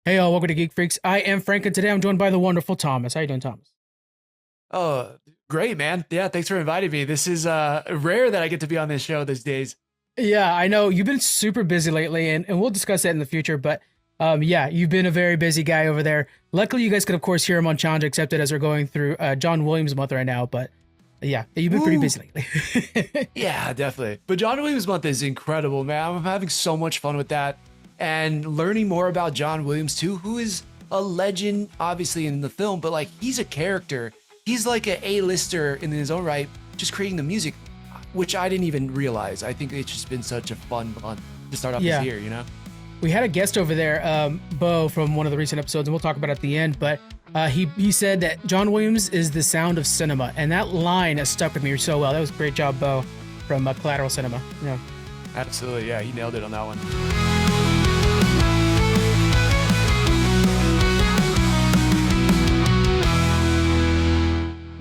Hey, all, welcome to Geek Freaks. I am Frank, and today I'm joined by the wonderful Thomas. How you doing, Thomas? Oh, great, man. Yeah, thanks for inviting me. This is rare that I get to be on this show these days. Yeah, I know you've been super busy lately, and we'll discuss that in the future. But yeah, you've been a very busy guy over there. Luckily, you guys could, of course, hear him on Challenge Accepted as we're going through John Williams' month right now. But yeah, you've been pretty Woo. busy lately. Yeah, definitely. But John Williams month is incredible, man. I'm having so much fun with that and learning more about John Williams too, who is a legend, obviously in the film, but like he's a character. He's like an A-lister in his own right, just creating the music, which I didn't even realize. I think it's just been such a fun month to start off Yeah. this year, you know? We had a guest over there, Bo, from one of the recent episodes, and we'll talk about it at the end. But he said that John Williams is the sound of cinema, and that line has stuck with me so well. That was a great job, Bo, from Collateral Cinema. Yeah. Absolutely. Yeah, he nailed it on that one.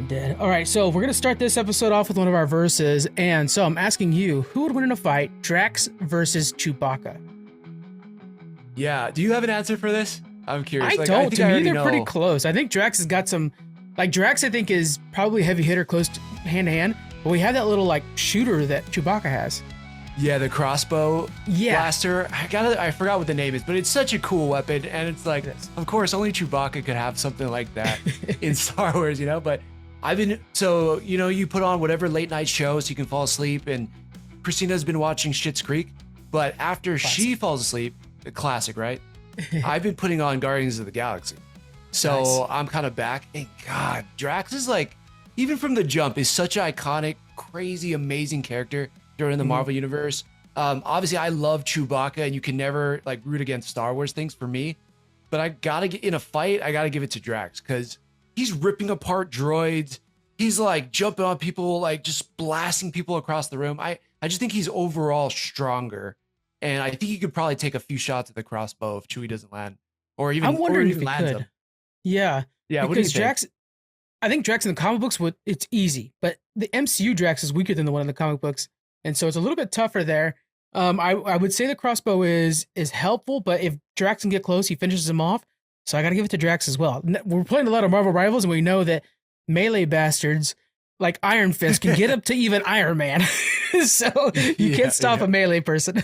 Did. All right, so we're going to start this episode off with one of our verses. And so I'm asking you, who would win in a fight, Drax versus Chewbacca? Yeah. Do you have an answer for this? I'm curious. I Like, don't. think To I me, already they're pretty know. close. I think Drax has got some, like Drax, I think is probably heavy hitter, close to hand to hand. But we have that little like shooter that Chewbacca has. Yeah, the crossbow Yeah. blaster. I forgot what the name is, but it's such a cool weapon, and it's like, It is. of course, only Chewbacca could have something like that in Star Wars, you know. But you put on whatever late night show so you can fall asleep, and Christina's been watching Schitt's Creek, but after she falls asleep, the classic, right? I've been putting on Guardians of the Galaxy, so Nice. I'm kind of back. And God, Drax is like, even from the jump, is such an iconic, crazy, amazing character during the Marvel universe. Obviously, I love Chewbacca, and you can never like root against Star Wars things for me. But I gotta get in a fight. I gotta give it to Drax because he's ripping apart droids. He's like jumping on people, like just blasting people across the room. I just think he's overall stronger, and I think he could probably take a few shots at the crossbow if Chewie doesn't land, or even I'm wondering or if even he lands could. them. Yeah. Yeah, what do you Because think? Drax, I think Drax in the comic books it's easy, but the MCU Drax is weaker than the one in the comic books, and so it's a little bit tougher there. I would say the crossbow is helpful, but if Drax can get close, he finishes him off. So I got to give it to Drax as well. We're playing a lot of Marvel Rivals, and we know that melee bastards like Iron Fist can get up to even Iron Man. So you Yeah, can't stop yeah. a melee person.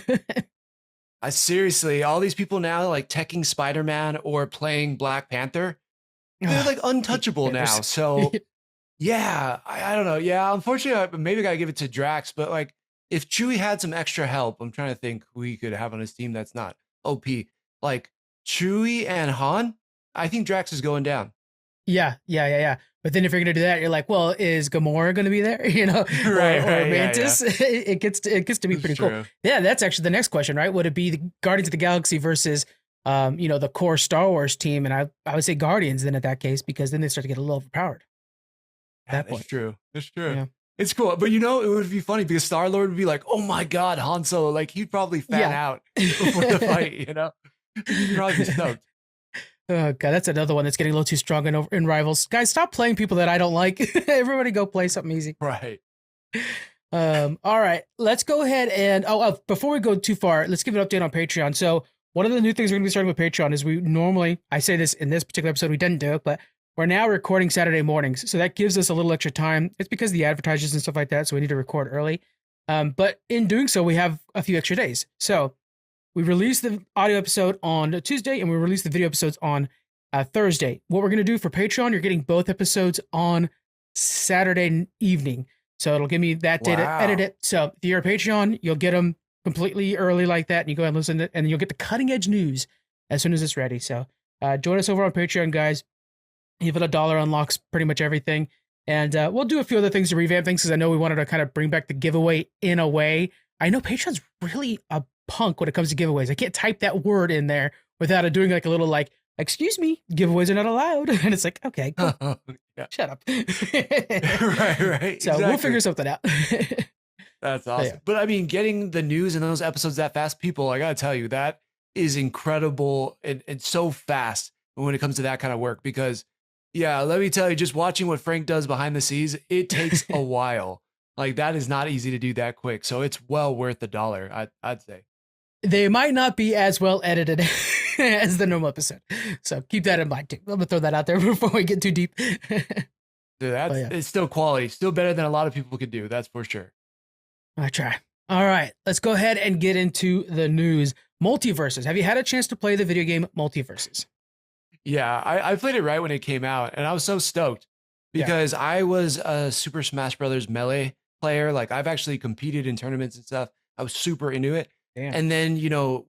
I seriously, all these people now like teching Spider-Man or playing Black Panther, they're like untouchable now. Panthers. So yeah, I don't know. Yeah, unfortunately, maybe I gotta give it to Drax. But like, if Chewie had some extra help, I'm trying to think who he could have on his team that's not OP. Like Chewie and Han, I think Drax is going down. Yeah. But then if you're gonna do that, you're like, well, is Gamora gonna be there? Right, Or right, yeah, Mantis? It gets to be That's pretty cool. true. Yeah, that's actually the next question, right? Would it be the Guardians of the Galaxy versus, the core Star Wars team? And I would say Guardians then at that case because then they start to get a little overpowered. Yeah, That that's point. true. That's true. Yeah. It's cool. But it would be funny because Star Lord would be like, oh my God, Han Solo. Like he'd probably fan Yeah. out before the fight, He'd probably be stoked. Oh god, that's another one that's getting a little too strong in Rivals. Guys, stop playing people that I don't like. Everybody go play something easy. Right. All right, let's go ahead and before we go too far, let's give an update on Patreon. So one of the new things we're gonna be starting with Patreon is I say this in this particular episode, we didn't do it, but we're now recording Saturday mornings. So that gives us a little extra time. It's because of the advertisers and stuff like that, so we need to record early. But in doing so, we have a few extra days. So we released the audio episode on Tuesday, and we released the video episodes on Thursday. What we're going to do for Patreon, you're getting both episodes on Saturday evening. So it'll give me that day to Wow. edit it. So if you're a Patreon, you'll get them completely early like that, and you go ahead and listen to it, and you'll get the cutting edge news as soon as it's ready. So join us over on Patreon, guys. Even $1 unlocks pretty much everything. And we'll do a few other things to revamp things because I know we wanted to kind of bring back the giveaway in a way. I know Patreon's really a punk when it comes to giveaways. I can't type that word in there without it doing like a little like, excuse me, giveaways are not allowed. And it's like, okay, cool, Yeah. shut up. Right. So we'll figure something out. That's awesome. yeah. But I mean, getting the news in those episodes that fast, people, I gotta tell you, that is incredible and so fast when it comes to that kind of work. Because yeah, let me tell you, just watching what Frank does behind the scenes, it takes a while. Like that is not easy to do that quick. So it's well worth the dollar, I'd say. They might not be as well edited as the normal episode. So keep that in mind too. I'm gonna throw that out there before we get too deep. Dude, But that's yeah, it's still quality, still better than a lot of people could do. That's for sure. I try. All right, let's go ahead and get into the news. Multiverses. Have you had a chance to play the video game Multiverses? Yeah, I played it right when it came out, and I was so stoked Yeah. because I was a Super Smash Brothers Melee player. Like I've actually competed in tournaments and stuff. I was super into it. Damn. And then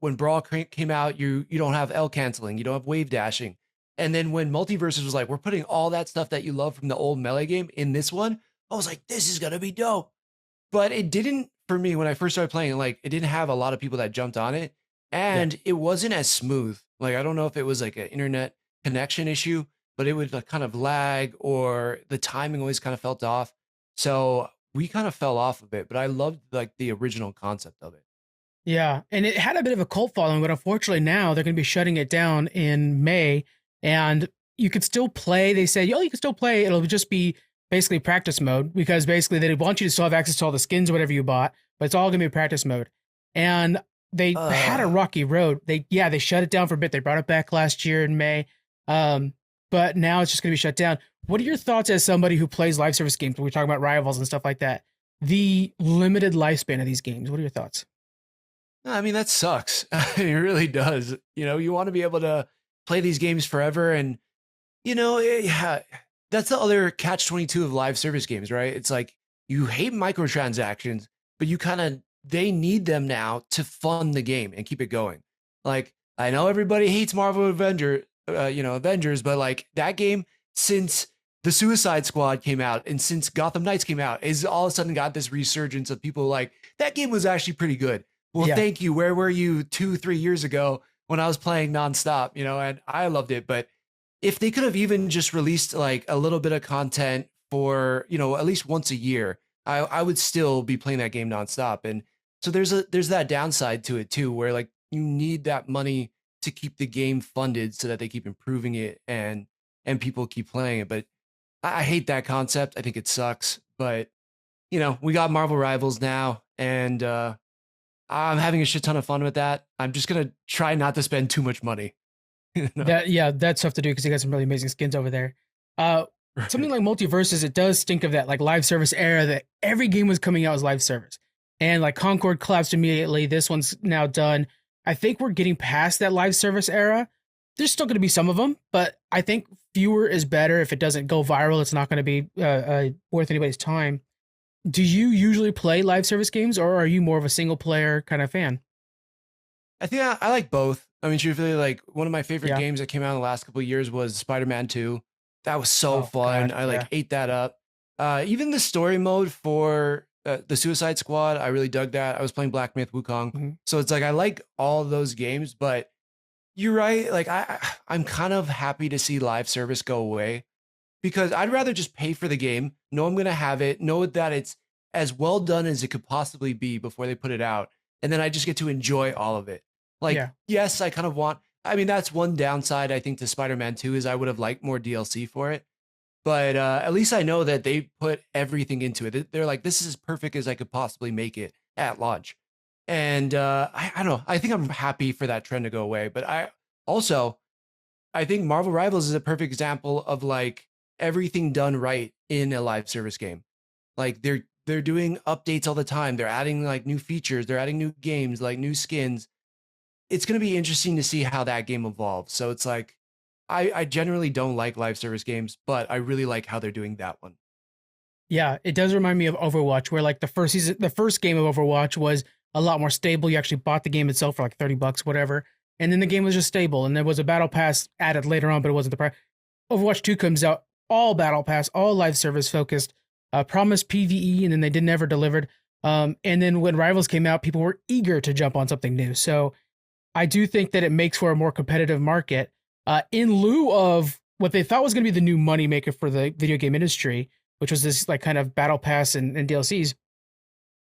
when Brawl came out, you don't have L canceling, you don't have wave dashing. And then when Multiverses was like, we're putting all that stuff that you love from the old Melee game in this one, I was like, this is gonna be dope. But it didn't for me when I first started playing. Like it didn't have a lot of people that jumped on it, and it wasn't as smooth. Like I don't know if it was like an internet connection issue, but it would like kind of lag or the timing always kind of felt off. So we kind of fell off of it, but I loved like the original concept of it. Yeah, and it had a bit of a cult following, but unfortunately now they're going to be shutting it down in May, and you could still play. They said, oh, you can still play. It'll just be basically practice mode because basically they want you to still have access to all the skins, or whatever you bought, but it's all going to be practice mode. And they had a rocky road. They shut it down for a bit. They brought it back last year in May, but now it's just going to be shut down. What are your thoughts as somebody who plays live service games? We're talking about Rivals and stuff like that. The limited lifespan of these games. What are your thoughts? I mean, that sucks. It really does. You want to be able to play these games forever. And, yeah, that's the other catch 22 of live service games, right? It's like you hate microtransactions, but they need them now to fund the game and keep it going. Like, I know everybody hates Marvel Avengers, but like that game, since the Suicide Squad came out and since Gotham Knights came out, is all of a sudden got this resurgence of people like, that game was actually pretty good. Well, thank you. Where were you 2-3 years ago when I was playing nonstop, and I loved it. But if they could have even just released like a little bit of content for, at least once a year, I would still be playing that game nonstop. And so there's that downside to it too, where like you need that money to keep the game funded so that they keep improving it and people keep playing it. But I hate that concept. I think it sucks. But we got Marvel Rivals now, and I'm having a shit ton of fun with that. I'm just gonna try not to spend too much money. That's tough to do because you got some really amazing skins over there. Something like Multiverses, it does stink of that like live service era that every game was coming out as live service, and like Concord collapsed immediately. This one's now done. I think we're getting past that live service era. There's still going to be some of them, but I think fewer is better. If it doesn't go viral, it's not going to be worth anybody's time. Do you usually play live service games, or are you more of a single player kind of fan? I think I like both. I mean, truthfully, like one of my favorite games that came out in the last couple of years was Spider-Man 2. That was so fun. God, I ate that up. Even the story mode for the Suicide Squad, I really dug that. I was playing Black Myth Wukong. Mm-hmm. So it's like I like all of those games, but you're right. Like I'm kind of happy to see live service go away, because I'd rather just pay for the game, know I'm going to have it, know that it's as well done as it could possibly be before they put it out. And then I just get to enjoy all of it. Like, yes, I kind of that's one downside, I think, to Spider-Man 2 is I would have liked more DLC for it. But at least I know that they put everything into it. They're like, this is as perfect as I could possibly make it at launch. And I don't know. I think I'm happy for that trend to go away. But I think Marvel Rivals is a perfect example of like everything done right in a live service game. Like they're doing updates all the time. They're adding like new features. They're adding new games, like new skins. It's going to be interesting to see how that game evolves. So it's like, I generally don't like live service games, but I really like how they're doing that one. Yeah, it does remind me of Overwatch, where like the first game of Overwatch was a lot more stable. You actually bought the game itself for like $30, whatever. And then the game was just stable. And there was a battle pass added later on, but it wasn't the price. Overwatch 2 comes out, all battle pass, all live service focused, promised PvE, and then they never delivered. And then when Rivals came out, people were eager to jump on something new. So I do think that it makes for a more competitive market. In lieu of what they thought was going to be the new moneymaker for the video game industry, which was this like kind of battle pass and DLCs,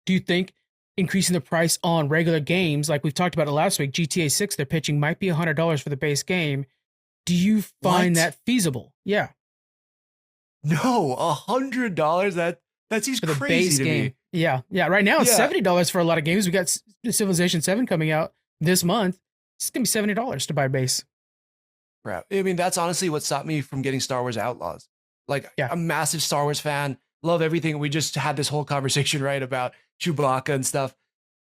do you think increasing the price on regular games, like we've talked about it last week, GTA 6, they're pitching might be $100 for the base game. Do you find that feasible? Yeah. No, $100. That seems for the crazy base to game. me. Yeah. Right now it's $70 for a lot of games. We got Civilization 7 coming out this month. It's gonna be $70 to buy a base. Crap. I mean, that's honestly what stopped me from getting Star Wars Outlaws. Like, Yeah. a massive Star Wars fan, love everything. We just had this whole conversation, right, about Chewbacca and stuff.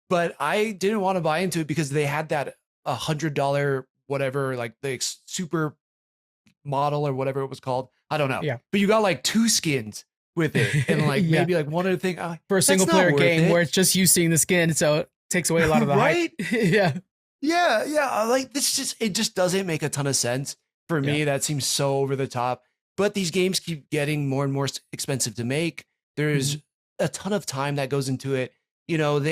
But I didn't want to buy into it because they had that $100 whatever, like the super model or whatever it was called. I don't know. Yeah. But you got like 2 skins with it, and like Yeah. maybe like one other thing. For a single player game where it's just you seeing the skin, so it takes away a lot of the right? hype. Yeah. Yeah. Like it just doesn't make a ton of sense for me. Yeah. That seems so over the top. But these games keep getting more and more expensive to make. There's a ton of time that goes into it. You know,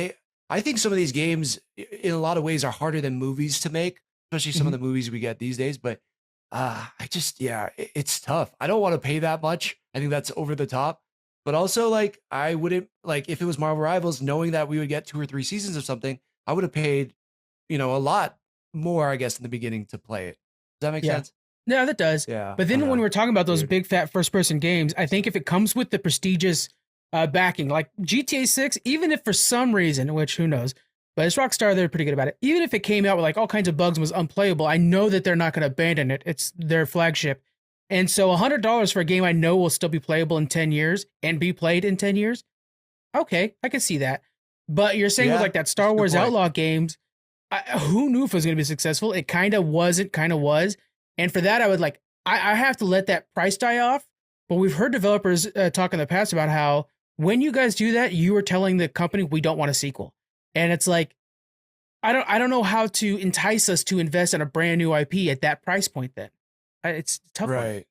I think some of these games in a lot of ways are harder than movies to make, especially some of the movies we get these days. But it's tough. I don't want to pay that much. I think that's over the top. But also, like, I wouldn't, like, if it was Marvel Rivals, knowing that we would get 2 or 3 seasons of something, I would have paid, a lot more, I guess, in the beginning to play it. Does that make sense? Yeah, that does. Yeah. But then when we're talking about those Weird. big fat first person games, I think if it comes with the prestigious backing, like GTA 6, even if for some reason, which who knows, but it's Rockstar, they're pretty good about it. Even if it came out with like all kinds of bugs and was unplayable, I know that they're not going to abandon it. It's their flagship. And so $100 for a game I know will still be playable in 10 years and be played in 10 years. Okay, I can see that. But you're saying with like that Star Wars Outlaw games, who knew if it was going to be successful? It kind of wasn't, kind of was. And for that, I would like, I have to let that price die off. But we've heard developers talk in the past about how when you guys do that, you are telling the company we don't want a sequel. And it's like, I don't know how to entice us to invest in a brand new IP at that price point then. It's a tough. Right.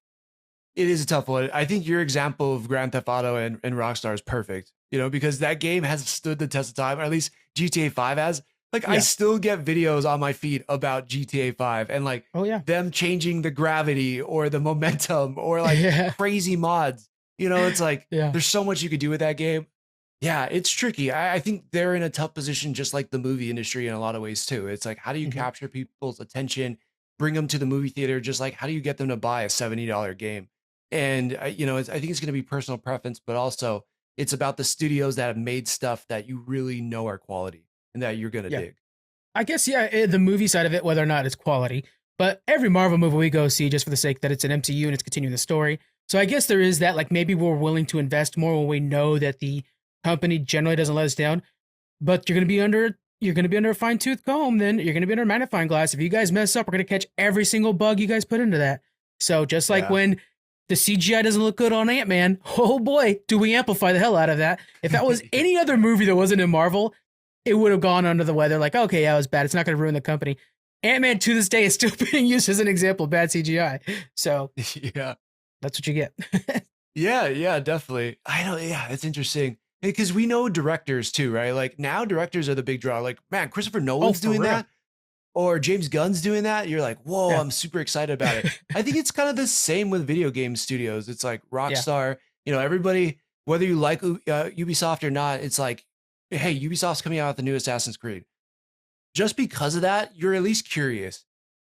It is a tough one. I think your example of Grand Theft Auto and Rockstar is perfect, because that game has stood the test of time, or at least GTA 5 has. Like, I still get videos on my feed about GTA 5 and like them changing the gravity or the momentum or like crazy mods. It's like there's so much you could do with that game. Yeah, it's tricky. I think they're in a tough position, just like the movie industry in a lot of ways too. It's like, how do you capture people's attention, bring them to the movie theater? Just like, how do you get them to buy a $70 game? And I think it's going to be personal preference, but also it's about the studios that have made stuff that you really know are quality and that you're going to dig. I guess, the movie side of it, whether or not it's quality, but every Marvel movie we go see just for the sake that it's an MCU and it's continuing the story. So I guess there is that, like, maybe we're willing to invest more when we know that the company generally doesn't let us down, but you're going to be under a fine tooth comb. Then you're going to be under a magnifying glass. If you guys mess up, we're going to catch every single bug you guys put into that. So just like when the CGI doesn't look good on Ant-Man, oh boy, do we amplify the hell out of that. If that was any other movie that wasn't in Marvel, it would have gone under the weather. Like, okay, yeah, it was bad. It's not going to ruin the company. Ant-Man to this day is still being used as an example of bad CGI. So yeah, that's what you get. yeah, definitely. I know. Yeah, it's interesting because we know directors too, right? Like now directors are the big draw. Like, man, Christopher Nolan's doing that. Or James Gunn's doing that, you're like, whoa, I'm super excited about it. I think it's kind of the same with video game studios. It's like Rockstar, everybody, whether you like Ubisoft or not, it's like, hey, Ubisoft's coming out with the new Assassin's Creed. Just because of that, you're at least curious.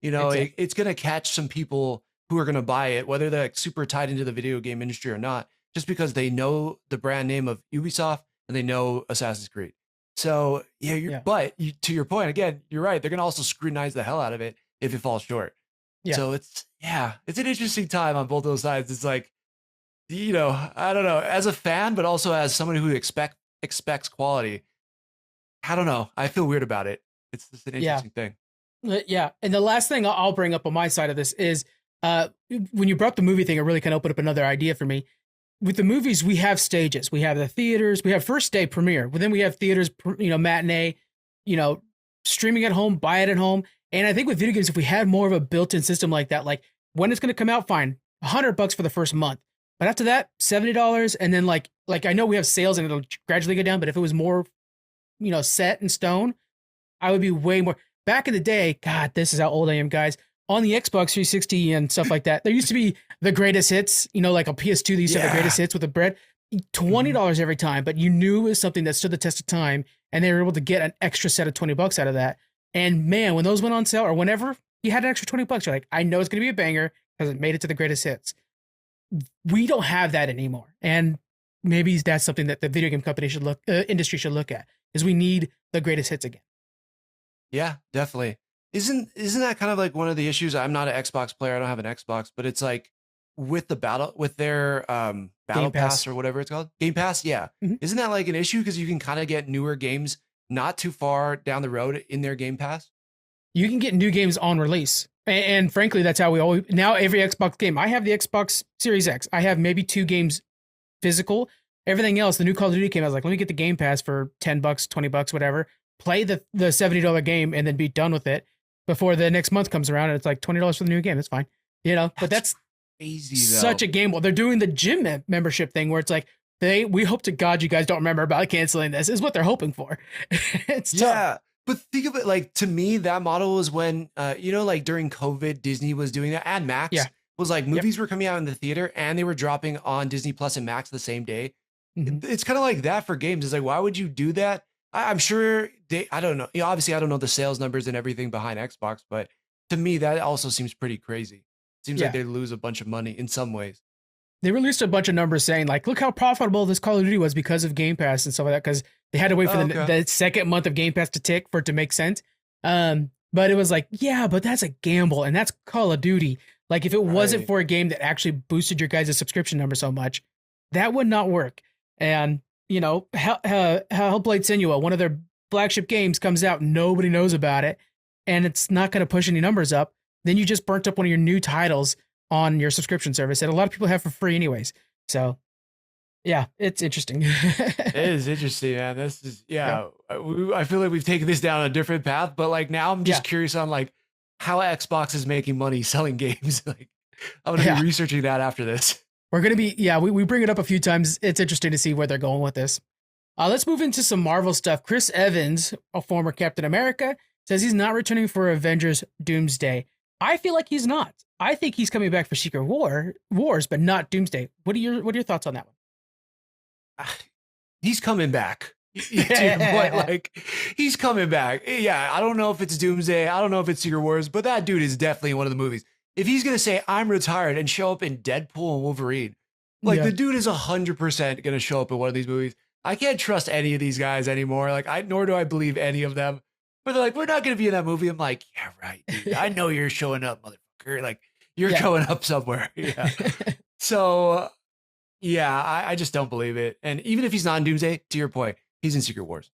It's going to catch some people who are going to buy it, whether they're like super tied into the video game industry or not, just because they know the brand name of Ubisoft and they know Assassin's Creed. So but to your point, again, you're right. They're going to also scrutinize the hell out of it if it falls short. Yeah. So it's an interesting time on both those sides. It's like, I don't know, as a fan, but also as someone who expects quality. I don't know. I feel weird about it. It's just an interesting thing. Yeah. And the last thing I'll bring up on my side of this is when you brought up the movie thing, it really kind of opened up another idea for me. With the movies, we have stages. We have the theaters. We have first day premiere. But then we have theaters, matinee, streaming at home, buy it at home. And I think with video games, if we had more of a built-in system like that, like when it's going to come out, fine, $100 for the first month. But after that, $70. And then like I know we have sales and it'll gradually go down. But if it was more, set in stone, I would be way more. Back in the day, God, this is how old I am, guys. On the Xbox 360 and stuff like that, there used to be the greatest hits, like a PS2, they used to have the greatest hits with the bread, $20 every time, but you knew it was something that stood the test of time and they were able to get an extra set of $20 out of that. And man, when those went on sale or whenever you had an extra $20, you're like, I know it's going to be a banger because it made it to the greatest hits. We don't have that anymore. And maybe that's something that the video game company industry should look at is we need the greatest hits again. Yeah, definitely. isn't that kind of like one of the issues? I'm not an Xbox player. I don't have an Xbox, but it's like with their battle Game pass Pass. or whatever it's called, Game Pass. Yeah, Mhm. isn't that like an issue because you can kind of get newer games not too far down the road in their Game Pass? You can get new games on release. And frankly, that's how we always now every Xbox game. I have the Xbox Series X. I have maybe 2 games physical. Everything else, the new Call of Duty game, I was like, let me get the Game Pass for $10, $20, whatever. Play the $70 game and then be done with it before the next month comes around and it's like $20 for the new game. It's fine. But that's Crazy such though. a gamble. They're doing the gym membership thing where it's like we hope to God you guys don't remember about canceling this is what they're hoping for. It's tough. Yeah. But think of it like to me, that model was when like during COVID, Disney was doing that, and Max Yeah. was like Yep. movies were coming out in the theater and they were dropping on Disney Plus and Max the same day. Mhm. It's kind of like that for games. It's like, why would you do that? I'm sure I don't know. Obviously, I don't know the sales numbers and everything behind Xbox, but to me, that also seems pretty crazy. Seems like Yeah. they lose a bunch of money in some ways. They released a bunch of numbers saying like, look how profitable this Call of Duty was because of Game Pass and stuff like that. Because they had to wait for Okay. the second month of Game Pass to tick for it to make sense. But it was like, yeah, but that's a gamble, and that's Call of Duty. Like if it wasn't Right. for a game that actually boosted your guys' subscription number so much, that would not work. And Hellblade Senua, one of their flagship games, comes out, nobody knows about it, and it's not going to push any numbers up. Then you just burnt up one of your new titles on your subscription service that a lot of people have for free anyways. So yeah, it's interesting. It is interesting, man. This is I feel like we've taken this down a different path, but like now I'm just Yeah. curious on like how Xbox is making money selling games. Like I'm gonna Yeah. be researching that after this. We're going to be, we bring it up a few times. It's interesting to see where they're going with this. Let's move into some Marvel stuff. Chris Evans, a former Captain America, says he's not returning for Avengers Doomsday. I feel like he's not. I think he's coming back for Secret Wars, but not Doomsday. What are your thoughts on that one? He's coming back. To your point, like he's coming back. Yeah, I don't know if it's Doomsday. I don't know if it's Secret Wars, but that dude is definitely in one of the movies. If he's gonna say I'm retired and show up in Deadpool and Wolverine, like Yeah. the dude is 100% gonna show up in one of these movies. I can't trust any of these guys anymore. Like nor do I believe any of them. But they're like, we're not gonna be in that movie. I'm like, yeah, right, dude. I know you're showing up, motherfucker. Like you're Yeah. going up somewhere. Yeah. So yeah, I just don't believe it. And even if he's not in Doomsday, to your point, he's in Secret Wars.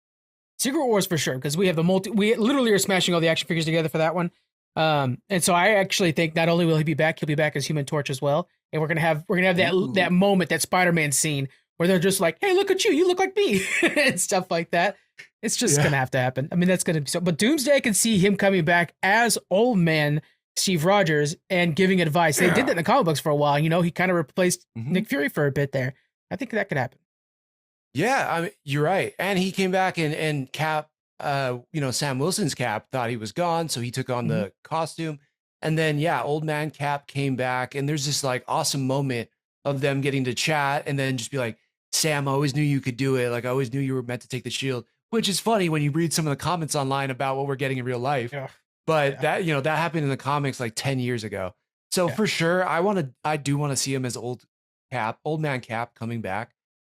Secret Wars for sure, because we have we literally are smashing all the action figures together for that one. And so I actually think not only will he be back, he'll be back as Human Torch as well. And we're gonna have Ooh. that moment, that Spider-Man scene where they're just like, hey, look at you look like me, and stuff like that. It's just gonna have to happen. I mean, that's gonna be so. But Doomsday, I can see him coming back as old man Steve Rogers and giving advice. They did that in the comic books for a while. He kind of replaced Nick Fury for a bit there. I think that could happen. Yeah, I mean, you're right. And he came back and Cap, Sam Wilson's Cap thought he was gone, so he took on the costume. And then, old man Cap came back, and there's this like awesome moment of them getting to chat and then just be like, Sam, I always knew you could do it. Like, I always knew you were meant to take the shield, which is funny when you read some of the comments online about what we're getting in real life. Yeah. But that happened in the comics like 10 years ago. So for sure, I do want to see him as old man Cap coming back.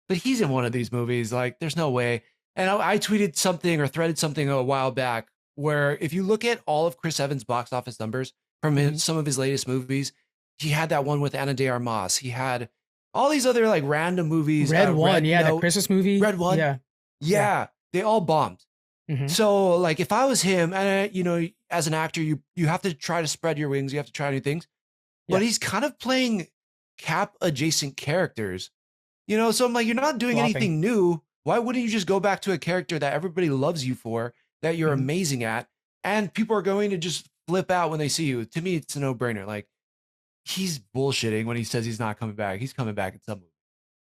But he's in one of these movies. Like, there's no way. And I tweeted something or threaded something a while back where if you look at all of Chris Evans' box office numbers from some of his latest movies, he had that one with Ana de Armas. He had all these other like random movies. Red One, the Christmas movie. Red One. Yeah. They all bombed. So like if I was him and as an actor, you have to try to spread your wings. You have to try new things. But he's kind of playing Cap adjacent characters. So I'm like, you're not doing anything new. Why wouldn't you just go back to a character that everybody loves you for, that you're amazing at, and people are going to just flip out when they see you? To me, it's a no-brainer. Like, he's bullshitting when he says he's not coming back. He's coming back in some movie.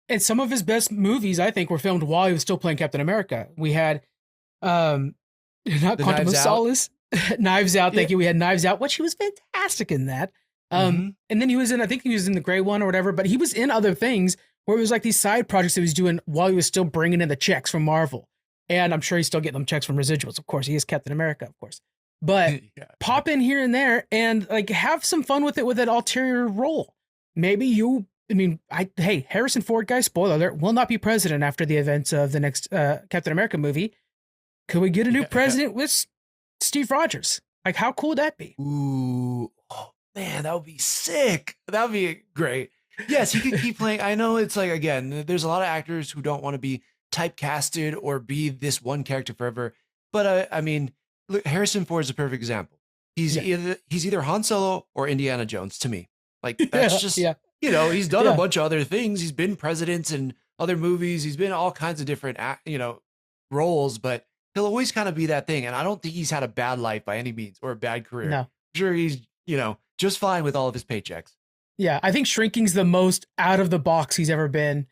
And some of his best movies, I think, were filmed while he was still playing Captain America. We had, not Quantum of Solace, Knives Out. Thank you. We had Knives Out, which he was fantastic in that. And then he was in the Gray One or whatever, but he was in other things where it was like these side projects that he was doing while he was still bringing in the checks from Marvel. And I'm sure he's still getting them checks from residuals. Of course, he is Captain America, of course. But pop in here and there and like have some fun with it with an ulterior role. Maybe Harrison Ford, guys, spoiler alert, will not be president after the events of the next Captain America movie. Could we get a new president with Steve Rogers? Like, how cool would that be? Ooh, oh man, that would be sick. That would be great. Yes, he could keep playing. I know it's like, again, there's a lot of actors who don't want to be typecasted or be this one character forever. But I mean, look, Harrison Ford is a perfect example. Yeah. He's either Han Solo or Indiana Jones to me. Like that's Yeah, just, yeah, he's done a yeah. bunch of other things. He's been presidents in other movies. He's been all kinds of different, roles, but he'll always kind of be that thing. And I don't think he's had a bad life by any means or a bad career. No. I'm sure he's, just fine with all of his paychecks. Yeah, I think Shrinking's the most out of the box he's ever been.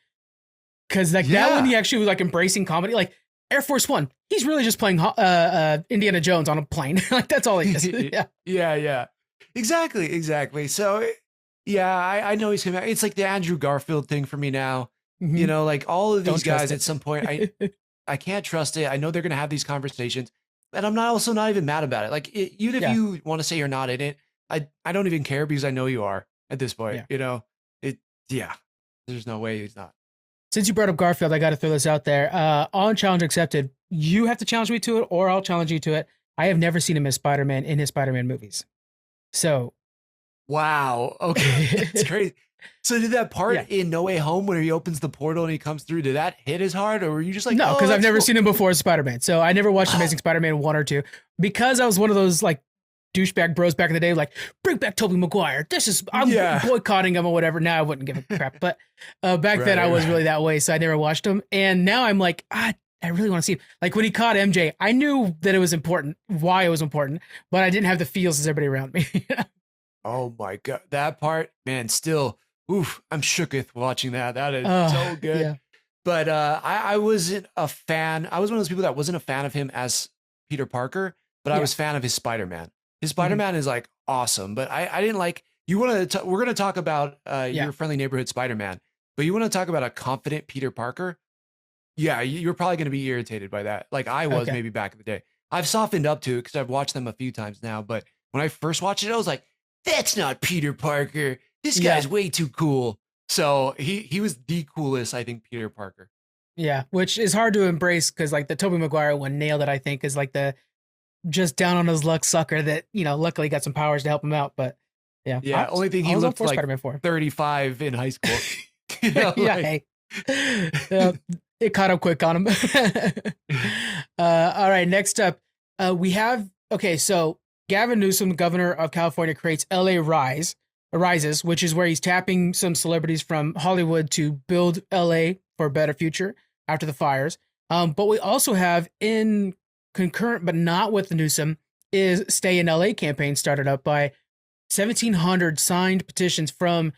Because like that one, he actually was like embracing comedy. Like Air Force One, he's really just playing Indiana Jones on a plane. Like that's all he is. Yeah. Exactly. So yeah, I know he's coming back. It's like the Andrew Garfield thing for me now. Mhm. Like all of Don't these trust guys it. at some point, I can't trust it. I know they're gonna have these conversations, and I'm not even mad about it. Like even if Yeah. you want to say you're not in it, I don't even care because I know you are at this point. Yeah. There's no way he's not. Since you brought up Garfield, I got to throw this out there. On challenge accepted. You have to challenge me to it, or I'll challenge you to it. I have never seen him as Spider-Man in his Spider-Man movies. So, Wow. Okay, it's crazy. So did that part Yeah. in No Way Home where he opens the portal and he comes through? Did that hit as hard, or were you just like, no, oh, because I've that's never cool? seen him before as Spider-Man. So I never watched Amazing Spider-Man 1 or 2 because I was one of those like douchebag bros back in the day, like bring back Tobey Maguire. I'm boycotting him or whatever. Now I wouldn't give a crap, but back then I was really that way, so I never watched him. And now I'm like, I really want to see him. Like when he caught MJ, I knew that it was important, why it was important, but I didn't have the feels as everybody around me. Oh my God, that part, man. Still, oof, I'm shooketh watching that. That is so good. Yeah. But I wasn't a fan. I was one of those people that wasn't a fan of him as Peter Parker, but I was a fan of his Spider-Man. His Spider-Man is like awesome, but I didn't like. We're going to talk about your friendly neighborhood Spider-Man, but you want to talk about a confident Peter Parker? Yeah, you're probably going to be irritated by that. Like I was maybe back in the day. I've softened up to it because I've watched them a few times now. But when I first watched it, I was like, that's not Peter Parker. This guy's way too cool. So he was the coolest, I think, Peter Parker. Yeah, which is hard to embrace because like the Tobey Maguire one nailed it, I think, is like the just down on his luck sucker that, luckily got some powers to help him out. But yeah. Only thing he looked like Spider-Man 4. 35 in high school. Hey. It caught up quick on him. All right, next up, we have, so Gavin Newsom, governor of California, creates LA Rises, which is where he's tapping some celebrities from Hollywood to build LA for a better future after the fires. But we also have in concurrent, but not with the Newsom, is Stay in LA campaign started up by 1,700 signed petitions from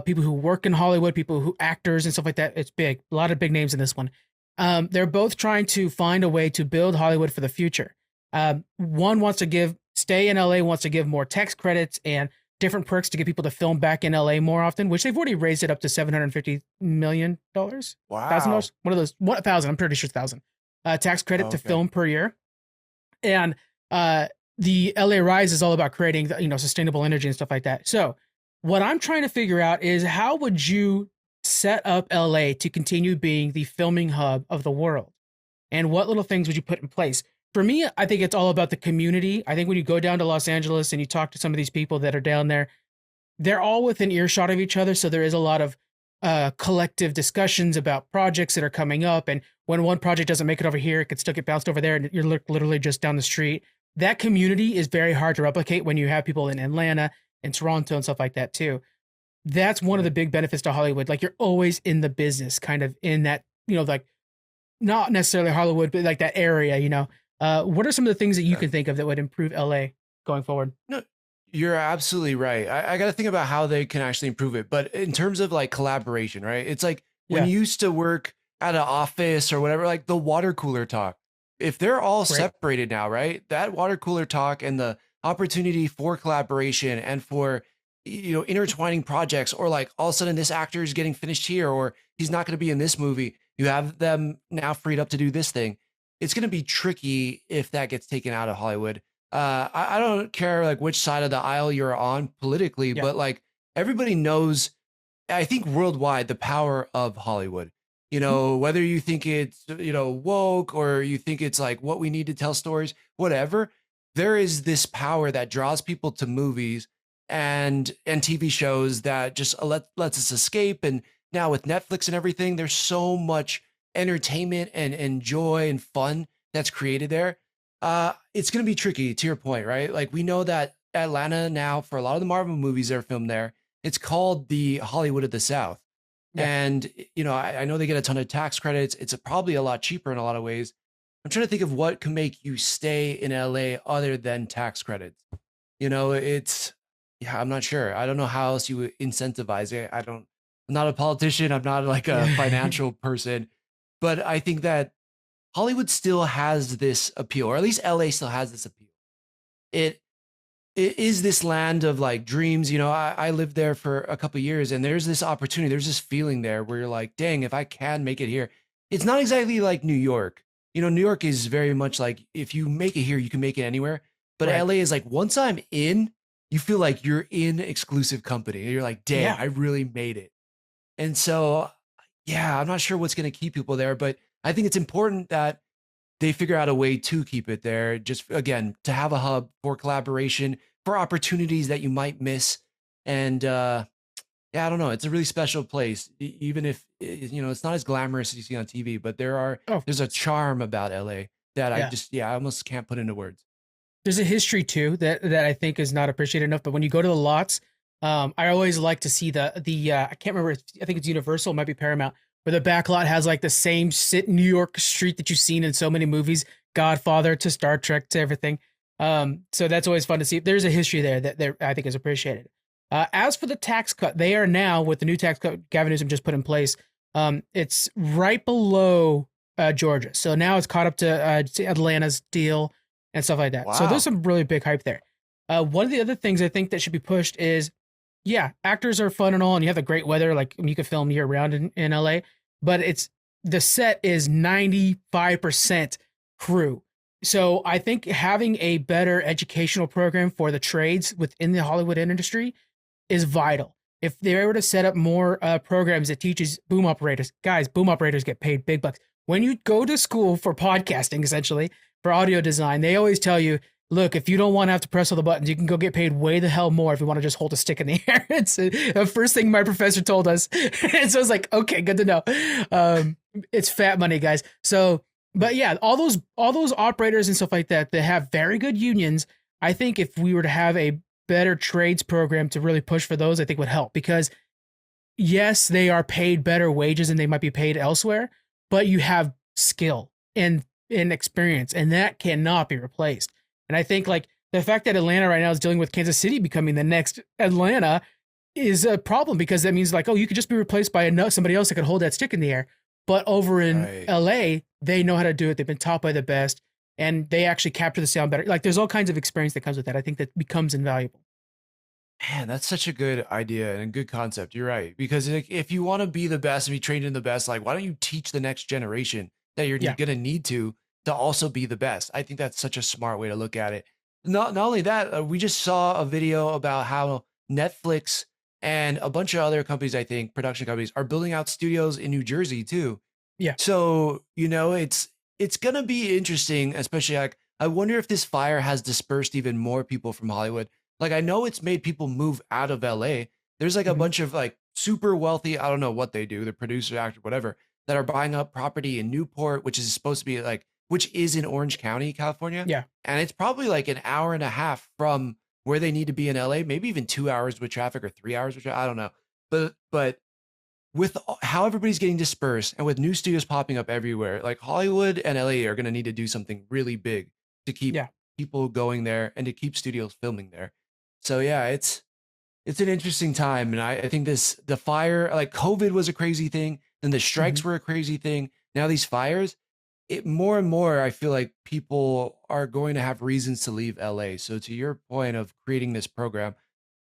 people who work in Hollywood, people who actors and stuff like that. It's big, a lot of big names in this one. They're both trying to find a way to build Hollywood for the future. One wants to give Stay in LA wants to give more tax credits and different perks to get people to film back in LA more often, which they've already raised it up to $750 million. Wow. $1,000. One of those, 1,000. I'm pretty sure 1,000. Tax credit to film per year. And the LA Rise is all about creating, sustainable energy and stuff like that. So what I'm trying to figure out is how would you set up LA to continue being the filming hub of the world? And what little things would you put in place? For me, I think it's all about the community. I think when you go down to Los Angeles and you talk to some of these people that are down there, they're all within earshot of each other. So there is a lot of collective discussions about projects that are coming up. And when one project doesn't make it over here, it could still get bounced over there and you're literally just down the street. That community is very hard to replicate when you have people in Atlanta and Toronto and stuff like that too. That's one of the big benefits to Hollywood. Like you're always in the business, kind of in that, like not necessarily Hollywood, but like that area, what are some of the things that you can think of that would improve LA going forward? No, you're absolutely right. I got to think about how they can actually improve it. But in terms of like collaboration, right? It's like when you used to work at an office or whatever, like the water cooler talk, if they're all separated now, right? That water cooler talk and the opportunity for collaboration and for, intertwining projects, or like all of a sudden this actor is getting finished here, or he's not going to be in this movie. You have them now freed up to do this thing. It's going to be tricky if that gets taken out of Hollywood. I don't care like which side of the aisle you're on politically, but like everybody knows, I think worldwide, the power of Hollywood. Whether you think it's, woke or you think it's like what we need to tell stories, whatever, there is this power that draws people to movies and TV shows that just lets us escape. And now with Netflix and everything, there's so much entertainment and joy and fun that's created there. It's going to be tricky to your point, right? Like we know that Atlanta now, for a lot of the Marvel movies that are filmed there, it's called the Hollywood of the South. Yeah. And, I know they get a ton of tax credits. It's probably a lot cheaper in a lot of ways. I'm trying to think of what can make you stay in LA other than tax credits. I'm not sure. I don't know how else you would incentivize it. I'm not a politician. I'm not like a financial person, but I think that Hollywood still has this appeal, or at least LA still has this appeal. It is this land of like dreams. I lived there for a couple of years, and there's this opportunity, there's this feeling there where you're like, dang, if I can make it here. It's not exactly like New York. New York is very much like, if you make it here, you can make it anywhere. But Right. LA is like, once I'm in, you feel like you're in exclusive company. And you're like, damn, Yeah. I really made it. And so, yeah, I'm not sure what's going to keep people there, but I think it's important that they figure out a way to keep it there. Just again, to have a hub for collaboration, for opportunities that you might miss. And yeah, I don't know. It's a really special place, even if it's not as glamorous as you see on TV. But Oh, there's a charm about LA that yeah. I almost can't put into words. There's a history too that I think is not appreciated enough. But when you go to the lots, I always like to see the I can't remember. I think it's Universal, it might be Paramount, where the back lot has like the same New York street that you've seen in so many movies, Godfather to Star Trek to everything. So that's always fun to see. There's a history there that I think is appreciated. As for the tax cut, they are now, with the new tax cut Gavin Newsom just put in place, it's right below Georgia. So now it's caught up to Atlanta's deal and stuff like that. So Wow. there's some really big hype there. One of the other things I think that should be pushed is, yeah, actors are fun and all, and you have the great weather, like you could film year round in LA, but the set is 95% crew. So I think having a better educational program for the trades within the Hollywood industry is vital. If they were to set up more programs that teaches boom operators, guys, boom operators get paid big bucks. When you go to school for podcasting, essentially for audio design, they always tell you, look, if you don't want to have to press all the buttons, you can go get paid way the hell more if you want to just hold a stick in the air. It's the first thing my professor told us. And so it's like, okay, good to know. It's fat money, guys. So, but yeah, all those operators and stuff like that have very good unions. I think if we were to have a better trades program to really push for those, I think would help, because yes, they are paid better wages than they might be paid elsewhere, but you have skill and experience, and that cannot be replaced. And I think like the fact that Atlanta right now is dealing with Kansas City becoming the next Atlanta is a problem, because that means like, oh, you could just be replaced by somebody else that could hold that stick in the air. But over in Right. LA, they know how to do it. They've been taught by the best, and they actually capture the sound better. Like there's all kinds of experience that comes with that. I think that becomes invaluable. Man, that's such a good idea and a good concept. You're right. Because if you want to be the best and be trained in the best, like, why don't you teach the next generation that you're Yeah. going to need to also be the best? I think that's such a smart way to look at it. Not only that, we just saw a video about how Netflix and a bunch of other companies, I think, production companies, are building out studios in New Jersey too. Yeah. So, it's going to be interesting, especially like, I wonder if this fire has dispersed even more people from Hollywood. Like, I know it's made people move out of LA. There's like a Mhm. bunch of like super wealthy, I don't know what they do, the producer, actor, whatever, that are buying up property in Newport, which is supposed to be like, which is in Orange County, California. Yeah. And it's probably like an hour and a half from where they need to be in LA, maybe even 2 hours with traffic or 3 hours with traffic. I don't know. But with how everybody's getting dispersed and with new studios popping up everywhere, like Hollywood and LA are going to need to do something really big to keep Yeah. people going there and to keep studios filming there. So yeah, it's an interesting time. And I think the fire, like COVID was a crazy thing. Then the strikes Mhm. were a crazy thing. Now these fires, it more and more, I feel like people are going to have reasons to leave LA. So to your point of creating this program,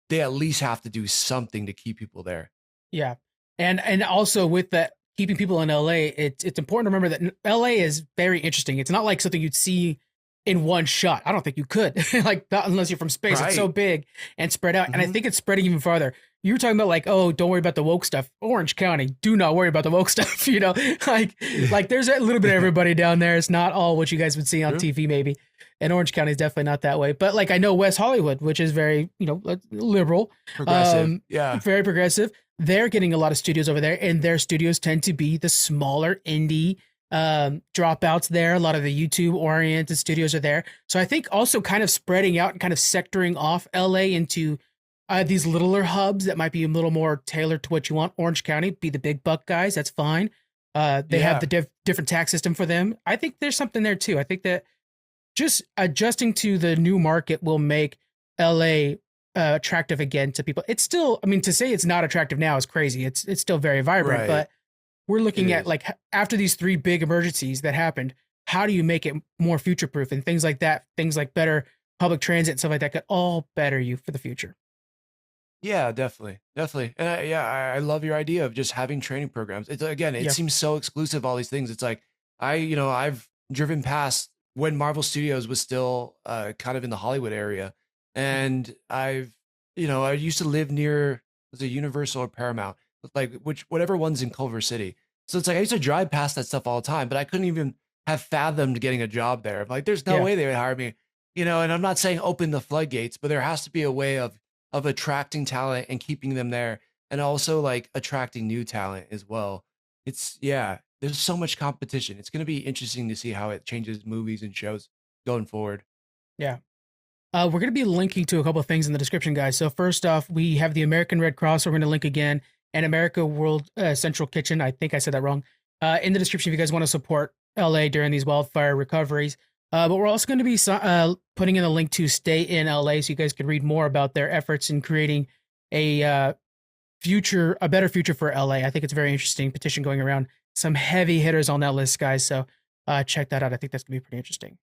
they at least have to do something to keep people there. Yeah. And also with that, keeping people in LA, it's important to remember that LA is very interesting. It's not like something you'd see in one shot. I don't think you could, like, not unless you're from space. It's so Right. big and spread out. And I Hmm. think it's spreading even farther. You were talking about like, oh, don't worry about the woke stuff. Orange County, do not worry about the woke stuff. Like, there's a little bit of everybody down there. It's not all what you guys would see on True. TV, maybe. And Orange County is definitely not that way. But like, I know West Hollywood, which is very, liberal, Progressive. Yeah. very progressive. They're getting a lot of studios over there, and their studios tend to be the smaller indie dropouts there. A lot of the YouTube oriented studios are there. So I think also kind of spreading out and kind of sectoring off LA into these littler hubs that might be a little more tailored to what you want. Orange County, be the big buck guys. That's fine. They have Yeah. the different tax system for them. I think there's something there too. I think that just adjusting to the new market will make LA attractive again to people. It's still, I mean, to say it's not attractive now is crazy. It's still very vibrant, Right. but we're It looking at is. like after these three big emergencies that happened, how do you make it more future proof and things like that? Things like better public transit and stuff like that could all better you for the future. Yeah, definitely, definitely, and I love your idea of just having training programs. It's again, it Yeah. seems so exclusive. All these things. It's like I've driven past when Marvel Studios was still kind of in the Hollywood area, and I used to live near was it Universal or Paramount, like which whatever one's in Culver City. So it's like I used to drive past that stuff all the time, but I couldn't even have fathomed getting a job there. I'm like, there's no Yeah. way they would hire me, And I'm not saying open the floodgates, but there has to be a way of attracting talent and keeping them there and also like attracting new talent as well. There's so much competition. It's going to be interesting to see how it changes movies and shows going forward. Yeah. We're going to be linking to a couple of things in the description, guys. So first off, we have the American Red Cross. We're going to link again, and America World Central Kitchen. I think I said that wrong. In the description, if you guys want to support LA during these wildfire recoveries. But we're also going to be putting in a link to Stay in LA, so you guys can read more about their efforts in creating a a better future for LA. I think it's a very interesting petition going around. Some heavy hitters on that list, guys. So check that out. I think that's going to be pretty interesting.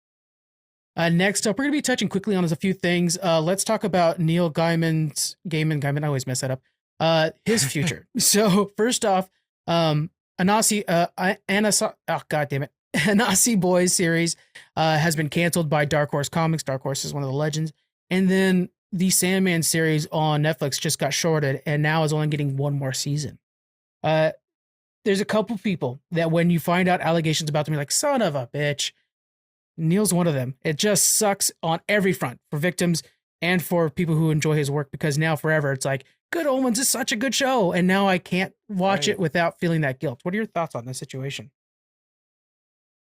Next up, we're going to be touching quickly on a few things. Let's talk about Neil Gaiman. I always mess that up. His future. So first off, Anasi, oh god damn it, Anasi Boys series has been canceled by Dark Horse Comics. Dark Horse is one of the legends, and then the Sandman series on Netflix just got shorted, and now is only getting one more season. There's a couple people that when you find out allegations about them, you're like, son of a bitch. Neil's one of them. It just sucks on every front for victims and for people who enjoy his work, because now forever it's like Good Omens is such a good show, and now I can't watch Right. it without feeling that guilt. What are your thoughts on this situation?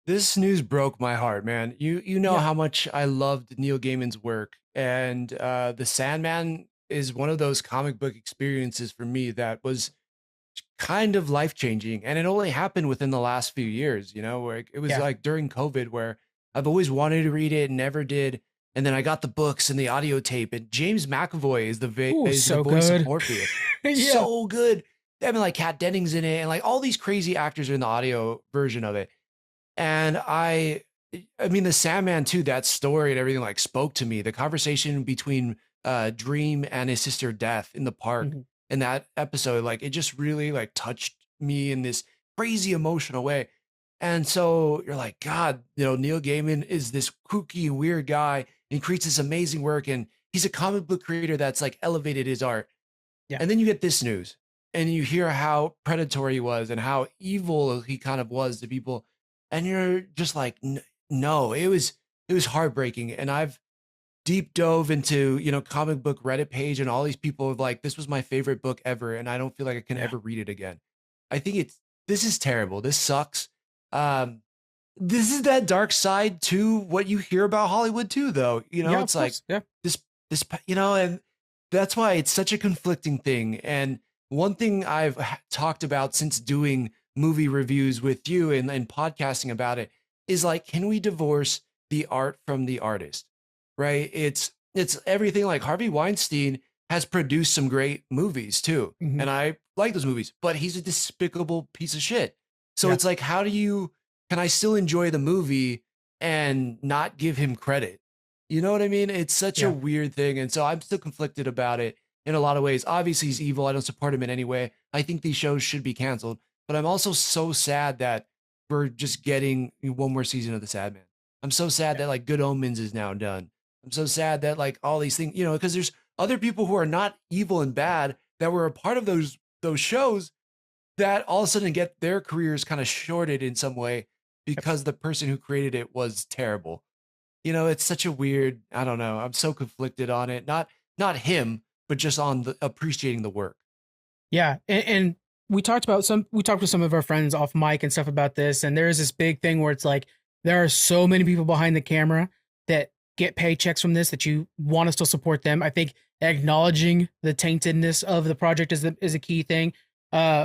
This news broke my heart, man. You know Yeah. how much I loved Neil Gaiman's work, and the Sandman is one of those comic book experiences for me that was kind of life changing, and it only happened within the last few years. Where it was Yeah. like during COVID, where I've always wanted to read it and never did, and then I got the books and the audio tape, and James McAvoy is Ooh, is the so voice of good. Morpheus, Yeah. so good. I mean, like Kat Dennings in it, and like all these crazy actors are in the audio version of it. And I mean, the Sandman too, that story and everything like spoke to me. The conversation between Dream and his sister Death in the park Mhm. in that episode, like it just really like touched me in this crazy emotional way. And so you're like, God, Neil Gaiman is this kooky, weird guy. And he creates this amazing work, and he's a comic book creator that's like elevated his art. Yeah. And then you get this news, and you hear how predatory he was and how evil he kind of was to people, and you're just like, no, it was heartbreaking. And I've deep dove into comic book Reddit page, and all these people have like, this was my favorite book ever, and I don't feel like I can Yeah. ever read it again. I think this is terrible. This sucks. Um, this is that dark side to what you hear about Hollywood too, though. Yeah, of It's like course. Yeah. this and that's why it's such a conflicting thing. And one thing I've talked about since doing movie reviews with you and podcasting about it is like, can we divorce the art from the artist? Right? It's everything. Like Harvey Weinstein has produced some great movies too, Mhm. and I like those movies, but he's a despicable piece of shit. So Yeah. it's like, can I still enjoy the movie and not give him credit? You know what I mean? It's such a Yeah. weird thing. And so I'm still conflicted about it in a lot of ways. Obviously, he's evil. I don't support him in any way. I think these shows should be canceled. But I'm also so sad that we're just getting one more season of The Sad Man. I'm so sad that like Good Omens is now done. I'm so sad that like all these things, because there's other people who are not evil and bad that were a part of those shows that all of a sudden get their careers kind of shorted in some way because the person who created it was terrible. It's such a weird, I don't know. I'm so conflicted on it. Not him, but just on the appreciating the work. Yeah, and we talked with some of our friends off mic and stuff about this, and there's this big thing where it's like there are so many people behind the camera that get paychecks from this that you want to still support them. I think acknowledging the taintedness of the project is a key thing.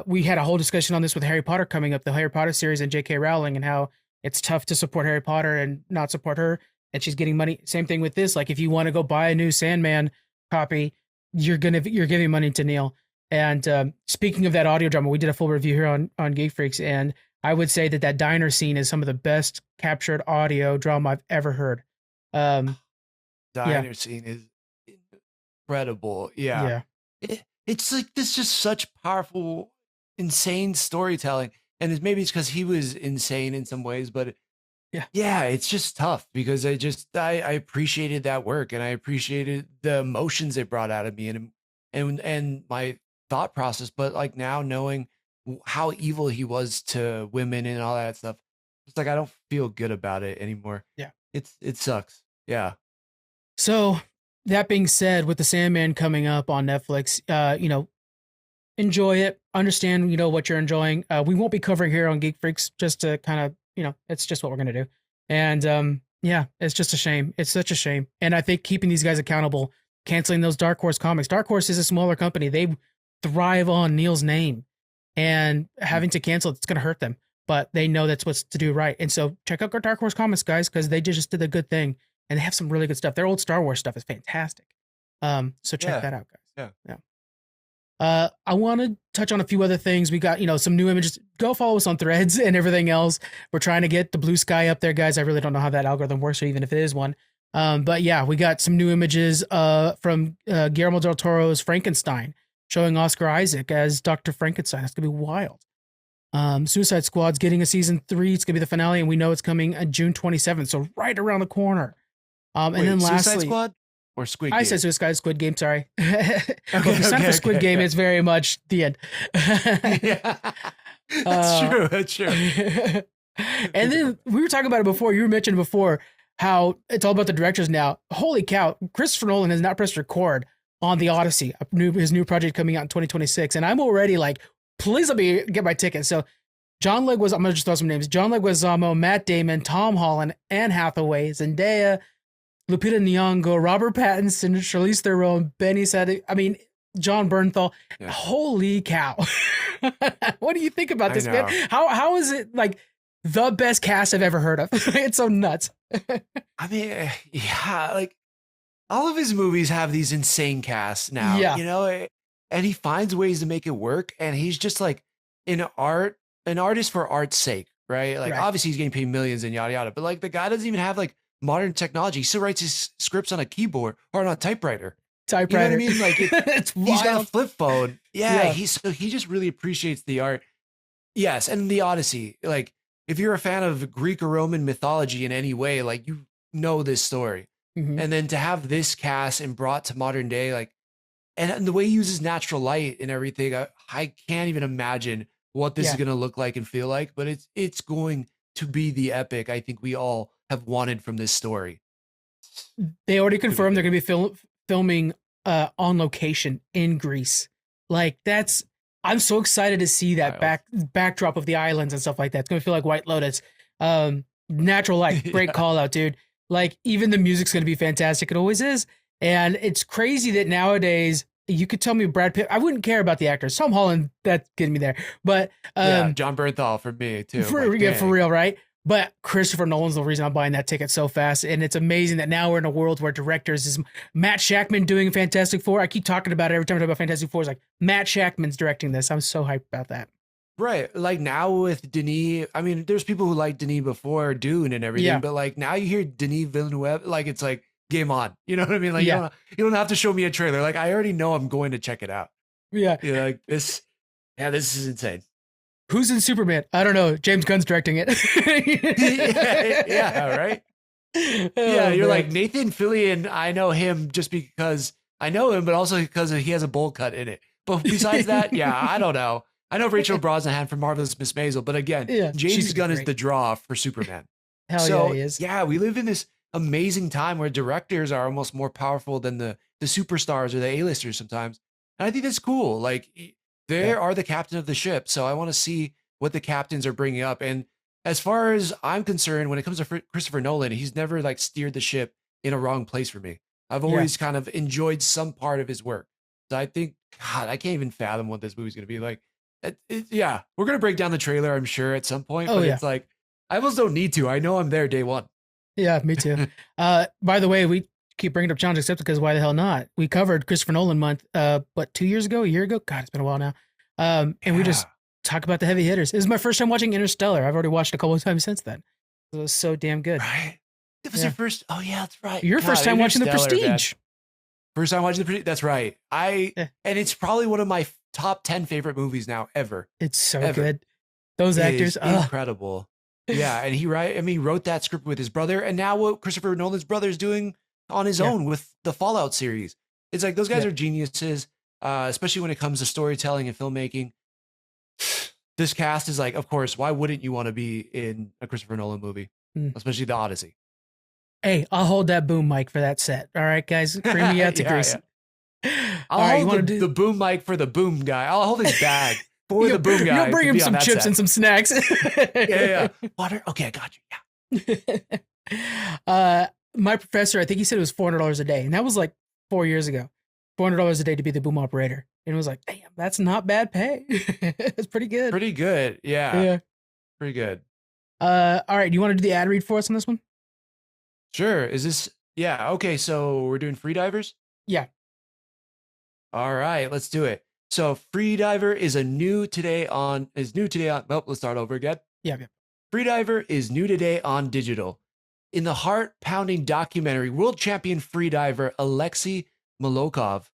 We had a whole discussion on this with Harry Potter coming up, the Harry Potter series and J.K. Rowling, and how it's tough to support Harry Potter and not support her, and she's getting money. Same thing with this. Like if you want to go buy a new Sandman copy, you're giving money to Neil. And speaking of that audio drama, we did a full review here on Geek Freaks, and I would say that diner scene is some of the best captured audio drama I've ever heard. Diner scene is incredible. Yeah. It's like this just such powerful, insane storytelling. And maybe it's because he was insane in some ways, but yeah, it's just tough because I appreciated that work and I appreciated the emotions it brought out of me and my thought process. But like now knowing how evil he was to women and all that stuff, it's like I don't feel good about it anymore. Yeah. It sucks. Yeah. So that being said, with the Sandman coming up on Netflix, enjoy it. Understand, what you're enjoying. We won't be covering here on Geek Freaks just to kind of, it's just what we're going to do. And it's just a shame. It's such a shame. And I think keeping these guys accountable, canceling those Dark Horse comics. Dark Horse is a smaller company. They thrive on Neil's name, and having to cancel it's going to hurt them, but they know that's what's to do right. And so check out our Dark Horse comics, guys, because they just did a good thing. And they have some really good stuff. Their old Star Wars stuff is fantastic. So check that out, guys. Yeah. I want to touch on a few other things. We got, some new images. Go follow us on Threads and everything else. We're trying to get the blue sky up there, guys. I really don't know how that algorithm works, or even if it is one. But yeah, we got some new images from Guillermo del Toro's Frankenstein, showing Oscar Isaac as Dr. Frankenstein. It's going to be wild. Suicide Squad's getting a season 3. It's going to be the finale, and we know it's coming June 27th. So right around the corner. And then lastly, Suicide Squad or Squid Game? I said Suicide Squid Game. Sorry. It's not for Squid Game. It's very much the end. Yeah, that's true. And then we were talking about it before. You mentioned before how it's all about the directors now. Holy cow! Christopher Nolan has not pressed record on the Odyssey, his new project coming out in 2026, and I'm already like, please let me get my ticket. So John Leguizamo, I'm gonna just throw some names: John Leguizamo, Matt Damon, Tom Holland, Anne Hathaway, Zendaya, Lupita Nyong'o, Robert Pattinson, Charlize Theron, Benny Safdie. I mean, John Bernthal. Yeah. Holy cow! What do you think about this, man? How is it like the best cast I've ever heard of? It's so nuts. I mean, yeah, like all of his movies have these insane casts now. Yeah. And he finds ways to make it work. And he's just like an artist for art's sake, right? Like obviously he's getting paid millions and yada yada, but like the guy doesn't even have like modern technology. He still writes his scripts on a keyboard or on a typewriter. You know what I mean? Like he's got a flip phone. Yeah. He just really appreciates the art. Yes. And the Odyssey, like if you're a fan of Greek or Roman mythology in any way, like you know this story. Mm-hmm. And then to have this cast and brought to modern day, like, and the way he uses natural light and everything, I can't even imagine what this is going to look like and feel like, but it's going to be the epic I think we all have wanted from this story. They already confirmed they're going to be filming on location in Greece. Like I'm so excited to see that backdrop of the islands and stuff like that. It's going to feel like White Lotus. Natural light, great call out, dude. Like even the music's going to be fantastic. It always is. And it's crazy that nowadays you could tell me Brad Pitt. I wouldn't care about the actors. Tom Holland, that's getting me there. But John Bernthal for me too. For real, right? But Christopher Nolan's the reason I'm buying that ticket so fast. And it's amazing that now we're in a world where directors is Matt Shakman doing Fantastic Four. I keep talking about it every time I talk about Fantastic Four. It's like Matt Shakman's directing this. I'm so hyped about that. Right. Like now with Denis, I mean, there's people who like Denis before Dune and everything, but like now you hear Denis Villeneuve, like it's like game on. You know what I mean? Like you don't have to show me a trailer. Like I already know I'm going to check it out. Yeah. You're like this is insane. Who's in Superman? I don't know. James Gunn's directing it. yeah, right. Yeah, Oh you're man. like Nathan Fillion. I know him just because I know him, but also because he has a bowl cut in it. But besides that, yeah, I don't know. I know Rachel Brosnahan from Marvelous Miss Maisel, but again, Yeah, she's James gonna be Gunn is great. the draw for Superman. Hell yeah, So he is. yeah, we live in this amazing time where directors are almost more powerful than the superstars or the A-listers sometimes. And I think that's cool. Like they Yeah, are the captain of the ship. So I want to see what the captains are bringing up. And as far as I'm concerned, when it comes to Christopher Nolan, he's never like steered the ship in a wrong place for me. I've yeah. always kind of enjoyed some part of his work. So I think, God, I can't even fathom what this movie's going to be like. Yeah, we're going to break down the trailer, I'm sure, at some point, Oh but yeah, it's like, I almost don't need to. I know I'm there day one. yeah. Me too. By the way, we keep bringing up Challenge Accepted because why the hell not? We covered Christopher Nolan month. What, 2 years ago, a year ago? God, it's been a while now. And we Yeah. just talk about the heavy hitters. This is my first time watching Interstellar. I've already watched it a couple of times since then. It was so damn good. Right. It was Yeah. your first. Oh, yeah, that's right. Your first God, time watching The Interstellar, man. Prestige. First time watching the Prestige. That's right. Yeah, And it's probably one of my top 10 favorite movies now, ever. it's so Ever. good. Those It is actors. Ugh. incredible. Yeah. And he wrote that script with his brother. And now what Christopher Nolan's brother is doing on his Yeah, own with the Fallout series. It's like those guys yeah. are geniuses, especially when it comes to storytelling and filmmaking. This cast is like, of course, why wouldn't you want to be in a Christopher Nolan movie, Mm. especially the Odyssey? Hey, I'll hold that boom mic for that set. All right, guys, bring me out to Yeah, Greece. yeah. All I'll right, you hold want to the do? boom mic for the boom guy. I'll hold his bag for the boom guy You'll bring to him be on some that chips set. and some snacks. Yeah. Water. Okay, I got you. Yeah. My professor, I think he said it was $400 a day, and that was like 4 years ago. $400 a day to be the boom operator, and it was like, damn, that's not bad pay. It's pretty good. Pretty good. Yeah. Yeah. Pretty good. All right. Do you want to do the ad read for us on this one? Sure. Is this? Yeah. Okay. So we're doing Freedivers. Yeah. All right. Let's do it. So Freediver is new today on. Oh, let's start over again. Yeah. Yeah. Freediver is new today on digital. In the heart-pounding documentary, world champion freediver Alexei Molokov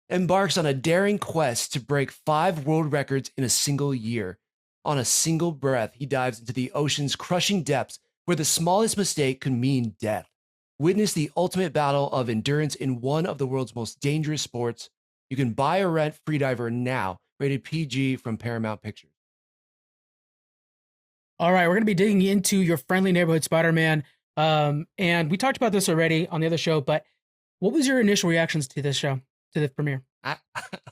embarks on a daring quest to break 5 world records in a single year. On a single breath, he dives into the ocean's crushing depths where the smallest mistake could mean death. Witness the ultimate battle of endurance in one of the world's most dangerous sports. You can buy or rent Freediver now, rated PG from Paramount Pictures. All right. We're going to be digging into your friendly neighborhood Spider-Man. And we talked about this already on the other show, but what was your initial reactions to this show, to the premiere? I,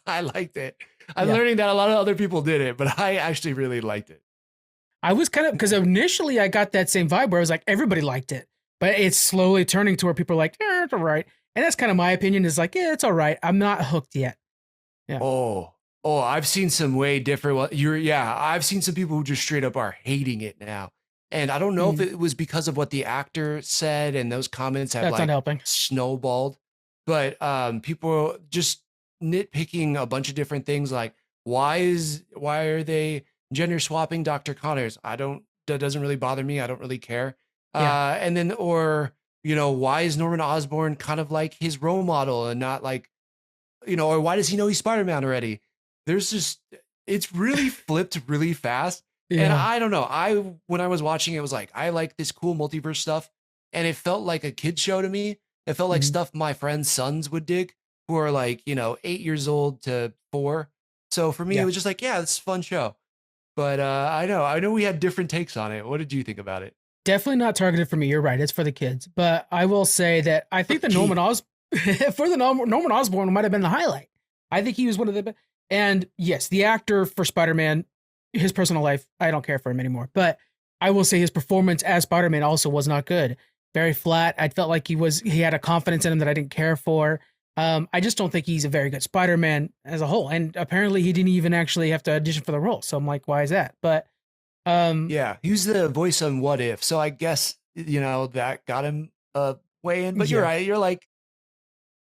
I liked it. I'm Yeah. learning that a lot of other people did it, but I actually really liked it. I was kind of, because initially I got that same vibe where I was like, everybody liked it, but it's slowly turning to where people are like, it's all right. And that's kind of my opinion, is like, yeah, it's all right. I'm not hooked yet. Yeah. Oh, I've seen some way different. I've seen some people who just straight up are hating it now. And I don't know if it was because of what the actor said and those comments have That's like not helping. snowballed, but people just nitpicking a bunch of different things like why are they gender swapping Dr. Connors? That doesn't really bother me. I don't really care. Yeah. And then or why is Norman Osborn kind of like his role model and not like or why does he know he's Spider-Man already? It's really flipped really fast. And Yeah. I don't know. When I was watching it was like, I like this cool multiverse stuff. And it felt like a kid show to me. It felt like Mhm. stuff my friends' sons would dig, who are like, 8 years old to 4. So for me, it Yeah. was just like, yeah, it's a fun show. But I know we had different takes on it. What did you think about it? Definitely not targeted for me. You're right. It's for the kids. But I will say that I think the Norman Norman Osborn might have been the highlight. I think he was one of the and yes, the actor for Spider-Man, his personal life, I don't care for him anymore. But I will say his performance as Spider-Man also was not good. Very flat. I felt like he had a confidence in him that I didn't care for. I just don't think he's a very good Spider-Man as a whole. And apparently he didn't even actually have to audition for the role. So I'm like, why is that? But Yeah, he was the voice on What If. So I guess, that got him way in. But you're yeah. right. You're like,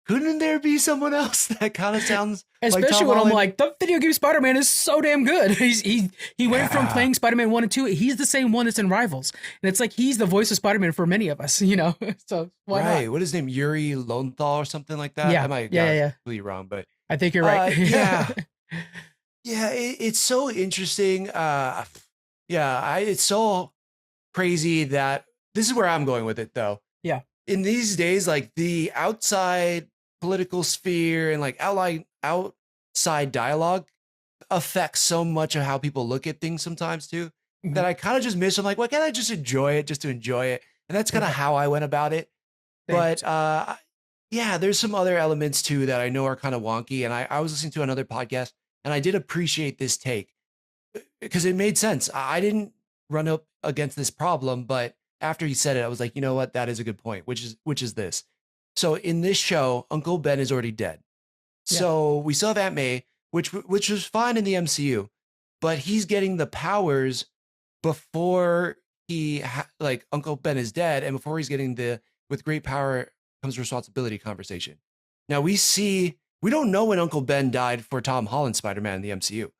couldn't there be someone else that kind of sounds like Especially Tom when I'm Holland? like, the video game Spider-Man is so damn good. He went from Yeah. playing Spider-Man 1 and 2. He's the same one that's in Rivals. And it's like he's the voice of Spider-Man for many of us, So why Right. not? What is his name? Yuri Lowenthal or something like that? Yeah. I might Yeah, got yeah. completely wrong, but I think you're right. yeah. Yeah, it's so interesting. It's so crazy that this is where I'm going with it though. Yeah. In these days, like the outside political sphere and like outside dialogue affects so much of how people look at things sometimes too, that Mhm. I kind of just miss. I'm like, why can't I just enjoy it just to enjoy it? And that's kind of Right. how I went about it. Same. But yeah, there's some other elements too that I know are kind of wonky. And I was listening to another podcast and I did appreciate this take because it made sense. I didn't run up against this problem, but after he said it, I was like, you know what? That is a good point, which is this. So in this show, Uncle Ben is already dead. Yeah. So we still have Aunt May, which was fine in the MCU, but he's getting the powers before like Uncle Ben is dead, and before he's getting the with great power comes responsibility conversation. Now we don't know when Uncle Ben died for Tom Holland Spider-Man in the MCU.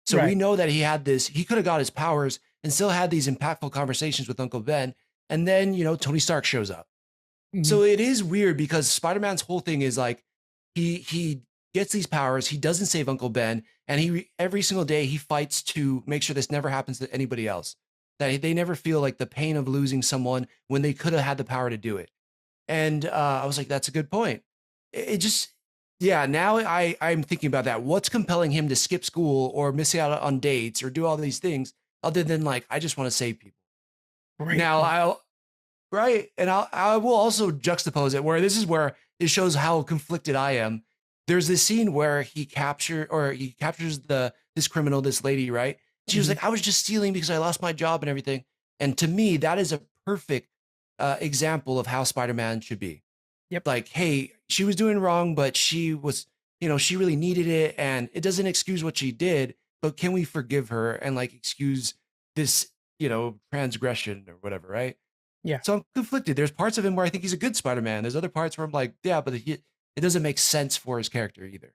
So we Right. know that he could have got his powers and still had these impactful conversations with Uncle Ben. And then, Tony Stark shows up. Mhm. So it is weird because Spider-Man's whole thing is like he gets these powers, he doesn't save Uncle Ben, and every single day he fights to make sure this never happens to anybody else. That they never feel like the pain of losing someone when they could have had the power to do it. And I was like, that's a good point. It just, yeah. Now I'm thinking about that. What's compelling him to skip school or miss out on dates or do all these things other than like I just want to save people. Great Now point. I'll right, and I will also juxtapose it where this is where it shows how conflicted I am. There's this scene where he captures this criminal, this lady, right? She was Mhm. like, I was just stealing because I lost my job and everything. And to me, that is a perfect example of how Spider-Man should be. Yep. Like, hey, she was doing wrong, but she was, she really needed it, and it doesn't excuse what she did, but can we forgive her and like excuse this, transgression or whatever, right? Yeah. So I'm conflicted. There's parts of him where I think he's a good Spider-Man. There's other parts where I'm like, yeah, but it doesn't make sense for his character either.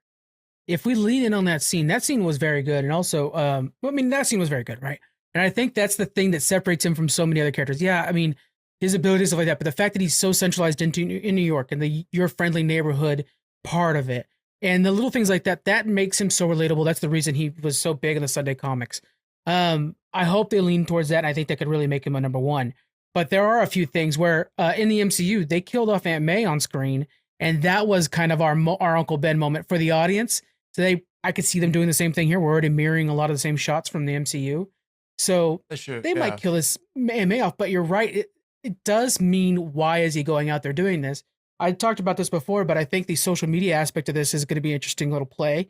If we lean in on that scene was very good, and also, I mean, that scene was very good, right? And I think that's the thing that separates him from so many other characters. Yeah, I mean, his abilities stuff like that, but the fact that he's so centralized in New York and the your friendly neighborhood part of it, and the little things like that, that makes him so relatable. That's the reason he was so big in the Sunday comics. I hope they lean towards that, and I think that could really make him a number one. But there are a few things where in the MCU they killed off Aunt May on screen, and that was kind of our Uncle Ben moment for the audience. So I could see them doing the same thing here. We're already mirroring a lot of the same shots from the MCU. So That's true. they might Yeah. kill this Aunt May off, but you're right. It does mean, why is he going out there doing this? I talked about this before, but I think the social media aspect of this is going to be an interesting little play.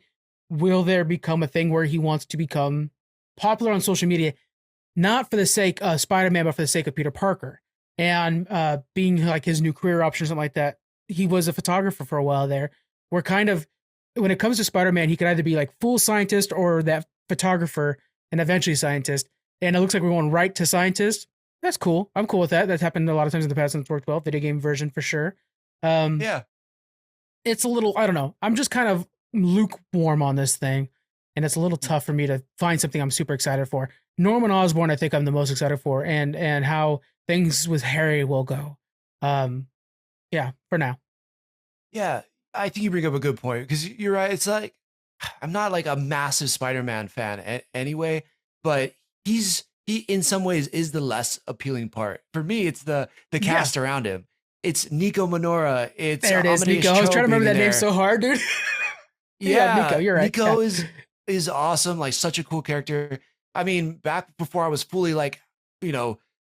Will there become a thing where he wants to become popular on social media, not for the sake of Spider-Man, but for the sake of Peter Parker and being like his new career option or something like that? He was a photographer for a while there. We're kind of, when it comes to Spider-Man, he could either be like full scientist or that photographer and eventually scientist. And it looks like we're going right to scientist. That's cool. I'm cool with that. That's happened a lot of times in the past and it's worked well. Video game version for sure. Um, Yeah. it's a little, I don't know. I'm just kind of lukewarm on this thing. And it's a little tough for me to find something I'm super excited for. Norman Osborn, I think I'm the most excited for, and how things with Harry will go. Yeah, for now. Yeah. I think you bring up a good point because you're right. It's like, I'm not like a massive Spider-Man fan anyway, but he in some ways is the less appealing part. For me, it's the Yeah. cast around him. It's Nico Minora. It's There it is, Amadeus Nico. I was Cho trying to remember being that name there. so hard, dude. Yeah, Nico, you're right. Nico Yeah. is awesome. Like such a cool character. I mean, back before I was fully like,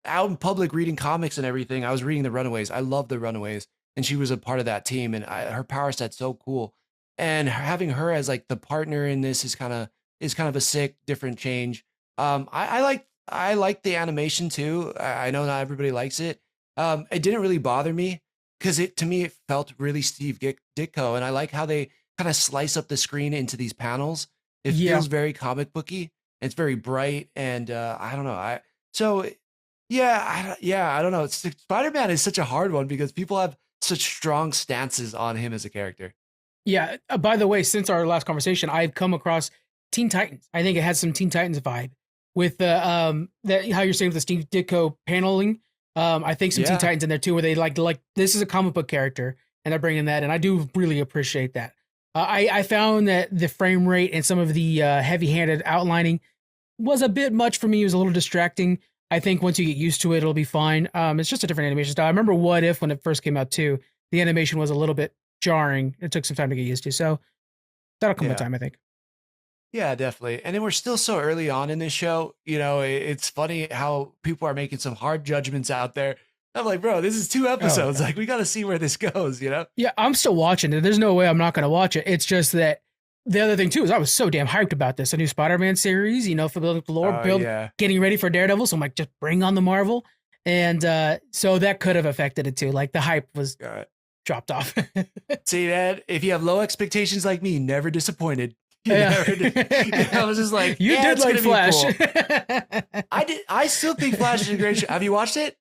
out in public reading comics and everything, I was reading the Runaways. I love the Runaways, and she was a part of that team. And her power set's so cool. And having her as like the partner in this is kind of a sick, different change. I like the animation too. I know not everybody likes it. It didn't really bother me because to me it felt really Steve Ditko, and I like how they kind of slice up the screen into these panels. It Yeah. feels very comic booky. It's very bright, and I don't know. So yeah, I don't know. Spider-Man is such a hard one because people have such strong stances on him as a character. Yeah. By the way, since our last conversation, I've come across Teen Titans. I think it has some Teen Titans vibe with the that how you're saying with the Steve Ditko paneling. I think some Teen Yeah. Titans in there too, where they like this is a comic book character, and they're bringing that, and I do really appreciate that. I found that the frame rate and some of the heavy-handed outlining was a bit much for me. It was a little distracting. I think once you get used to it, it'll be fine. It's just a different animation style. I remember What If when it first came out too. The animation was a little bit jarring. It took some time to get used to. So that'll come with Yeah. time, I think. Yeah, definitely. And then we're still so early on in this show. It's funny how people are making some hard judgments out there. I'm like, bro, this is 2 Oh episodes. yeah. Like, we got to see where this goes, you know? Yeah, I'm still watching it. There's no way I'm not going to watch it. It's just that the other thing too is I was so damn hyped about this. A new Spider-Man series, for the lore Oh, build, yeah. getting ready for Daredevil. So I'm like, just bring on the Marvel. And so that could have affected it too. Like the hype was Got it. dropped off. See that? If you have low expectations like me, never disappointed. You Yeah. never did. I was just like, You yeah, did it's like gonna Flash. be cool. I did. I still think Flash is a great show. Have you watched it?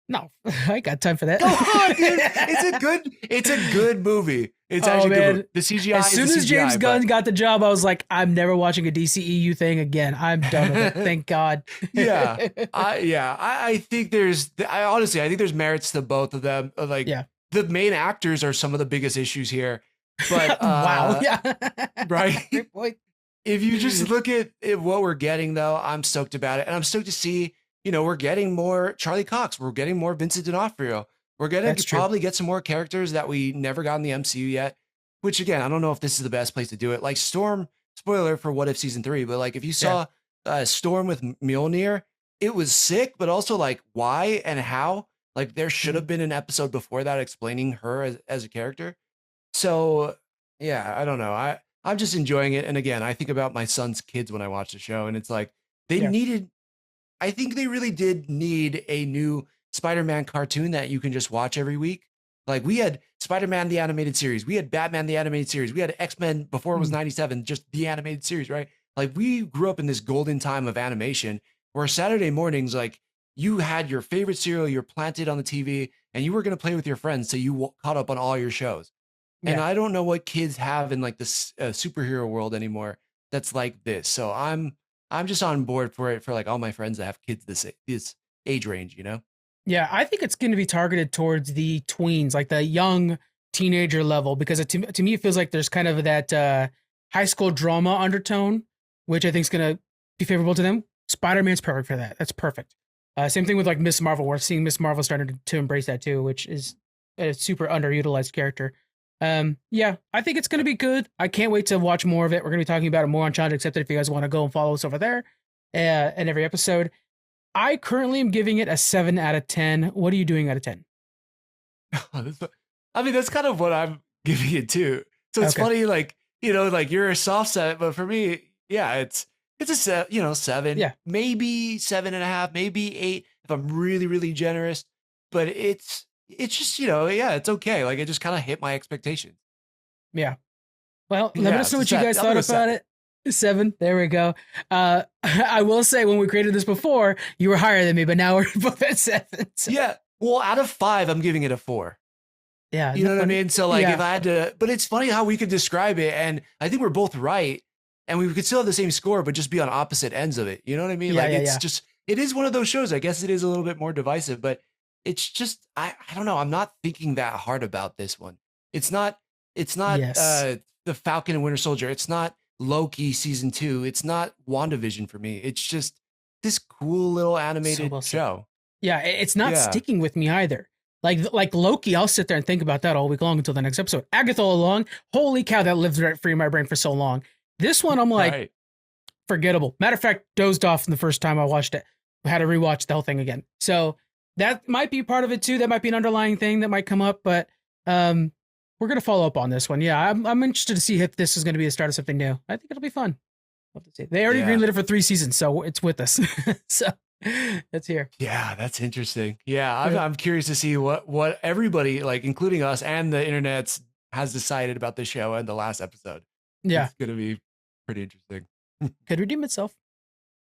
No, I ain't got time for that. Go on, dude. It's a good movie. It's actually a good movie. The CGI As soon is the as CGI, James Gunn but- got the job, I was like, I'm never watching a DCEU thing again. I'm done with it. Thank God. I think honestly, I think there's merits to both of them. Like, Yeah. the main actors are some of the biggest issues here. But Wow. Yeah. right. Great point. If you just look at what we're getting, though, I'm stoked about it. And I'm stoked to see, we're getting more Charlie Cox. We're getting more Vincent D'Onofrio. We're going That's to true. probably get some more characters that we never got in the MCU yet, which, again, I don't know if this is the best place to do it. Like Storm, spoiler for What If Season 3, but like if you saw Storm with Mjolnir, it was sick, but also like why and how? Like there should have been an episode before that explaining her as a character. So, yeah, I don't know. I'm just enjoying it. And again, I think about my son's kids when I watch the show, and it's like I think they really did need a new Spider-Man cartoon that you can just watch every week. Like we had Spider-Man the animated series, we had Batman the animated series, we had X-Men before it was 97, just the animated series, right? Like we grew up in this golden time of animation where Saturday mornings, like you had your favorite cereal, you're planted on the TV, and you were going to play with your friends, so you caught up on all your shows. And I don't know what kids have in like this superhero world anymore that's like this. So I'm just on board for it for like all my friends that have kids this age range, Yeah, I think it's going to be targeted towards the tweens, like the young teenager level, because to me, it feels like there's kind of that high school drama undertone, which I think is going to be favorable to them. Spider-Man's perfect for that. That's perfect. Same thing with like Miss Marvel. We're seeing Miss Marvel starting to embrace that too, which is a super underutilized character. Yeah, I think it's going to be good. I can't wait to watch more of it. We're going to be talking about it more on Challenge Accepted if you guys want to go and follow us over there in every episode. I currently am giving it a 7 out of 10. What are you doing out of 10? I mean, that's kind of what I'm giving it too. So it's funny, like, like you're a soft set, but for me, yeah, it's a 7, maybe 7.5, maybe 8 if I'm really, really generous. But it's just, it's okay. Like it just kind of hit my expectations. Yeah. Well, let us know what you guys thought about it. 7. There we go. I will say when we created this before, you were higher than me, but now we're both at 7. So. Yeah. Well, out of 5, I'm giving it a 4. Yeah. You know what I mean? So like if I had to, but it's funny how we could describe it. And I think we're both right. And we could still have the same score, but just be on opposite ends of it. You know what I mean? Yeah, like it's just, it is one of those shows. I guess it is a little bit more divisive, but it's just, I don't know. I'm not thinking that hard about this one. It's not the Falcon and Winter Soldier. It's not Loki season 2. It's not WandaVision for me. It's just this cool little animated show. Yeah. It's not sticking with me either. Like Loki, I'll sit there and think about that all week long until the next episode. Agatha all along, holy cow, that lived right free in my brain for so long. This one, I'm like, forgettable. Matter of fact, dozed off the first time I watched it. I had to rewatch the whole thing again. So that might be part of it too. That might be an underlying thing that might come up, but we're gonna follow up on this one. Yeah, I'm interested to see if this is gonna be the start of something new. I think it'll be fun. Love to see. They already greenlit it for 3 seasons, so it's with us. So that's here. Yeah, that's interesting. Yeah, I'm curious to see what everybody, like including us and the internet, has decided about the show and the last episode. Yeah, it's gonna be pretty interesting. Could redeem itself.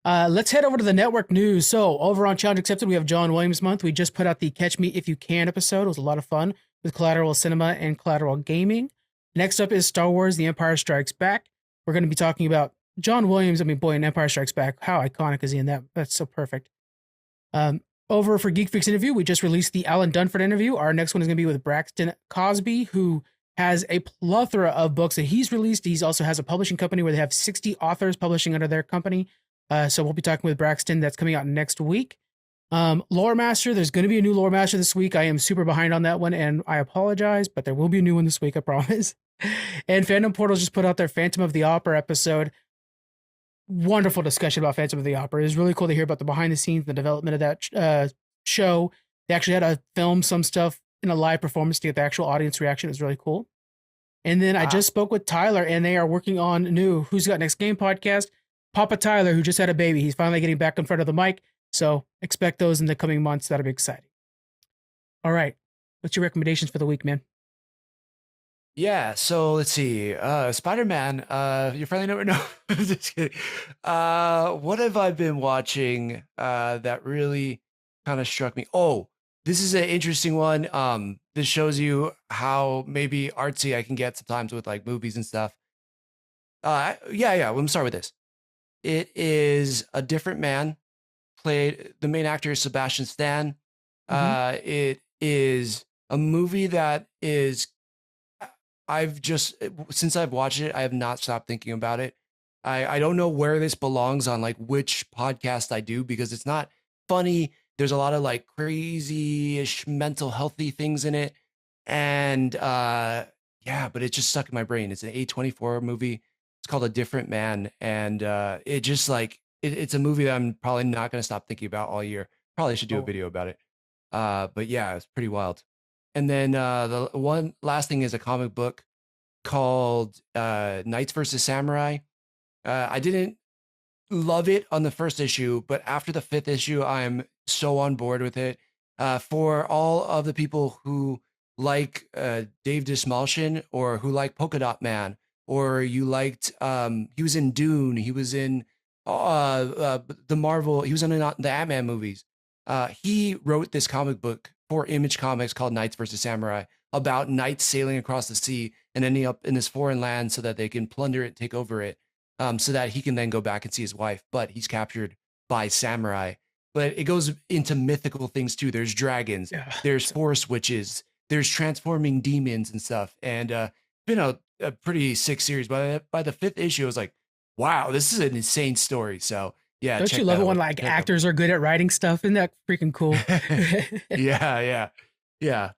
Let's head over to the network news. So over on Challenge Accepted, we have John Williams month. We just put out the Catch Me If You Can episode. It was a lot of fun with Collateral Cinema and Collateral Gaming. Next up is Star Wars: The Empire Strikes Back. We're going to be talking about John Williams. I mean, boy, in Empire Strikes Back, how iconic is he in that? That's so perfect. Over for Geek Freaks interview, we just released the Alan Dunford interview. Our next one is going to be with Braxton Cosby, who has a plethora of books that he's released. He also has a publishing company where they have 60 authors publishing under their company. So we'll be talking with Braxton. That's coming out next week. Lore Master, there's going to be a new Lore Master this week. I am super behind on that one, and I apologize, but there will be a new one this week, I promise. And Fandom Portals just put out their Phantom of the Opera episode. Wonderful discussion about Phantom of the Opera. It was really cool to hear about the behind the scenes, the development of that show. They actually had to film some stuff in a live performance to get the actual audience reaction. It was really cool. And then I just spoke with Tyler, and they are working on new Who's Got Next Game podcast. Papa Tyler, who just had a baby, he's finally getting back in front of the mic. So expect those in the coming months. That'll be exciting. All right. What's your recommendations for the week, man? Yeah, so let's see. Spider-Man, your friendly neighbor. No, I'm just kidding. What have I been watching that really kind of struck me? Oh, this is an interesting one. This shows how maybe artsy I can get sometimes with like movies and stuff. Yeah. Let me start with this. It is A Different Man. The main actor is Sebastian Stan. It is a movie that is. Since I've watched it, I have not stopped thinking about it. I don't know where this belongs on like which podcast I do, because it's not funny. There's a lot of like crazy-ish mental healthy things in it. And but it just stuck in my brain. It's an A24 movie. It's called A Different Man. And it just like, it's a movie that I'm probably not going to stop thinking about all year. Probably should do a video about it. But yeah, it's pretty wild. And then the one last thing is a comic book called Knights versus Samurai. I didn't love it on the first issue, but after the 5th issue, I'm so on board with it. For all of the people who like Dave Dismalshin, or who like Polka Dot Man, or you liked, he was in Dune, he was in the Marvel, he was in the Ant-Man movies. He wrote this comic book for Image Comics called Knights versus Samurai, about knights sailing across the sea and ending up in this foreign land so that they can plunder it, take over it, so that he can then go back and see his wife. But he's captured by samurai. But it goes into mythical things too. There's dragons, there's forest witches, there's transforming demons and stuff. And it's been a pretty sick series. By the 5th issue, I was like, wow, this is an insane story. So yeah, don't you love it when like actors are good at writing stuff? Isn't that freaking cool? Yeah,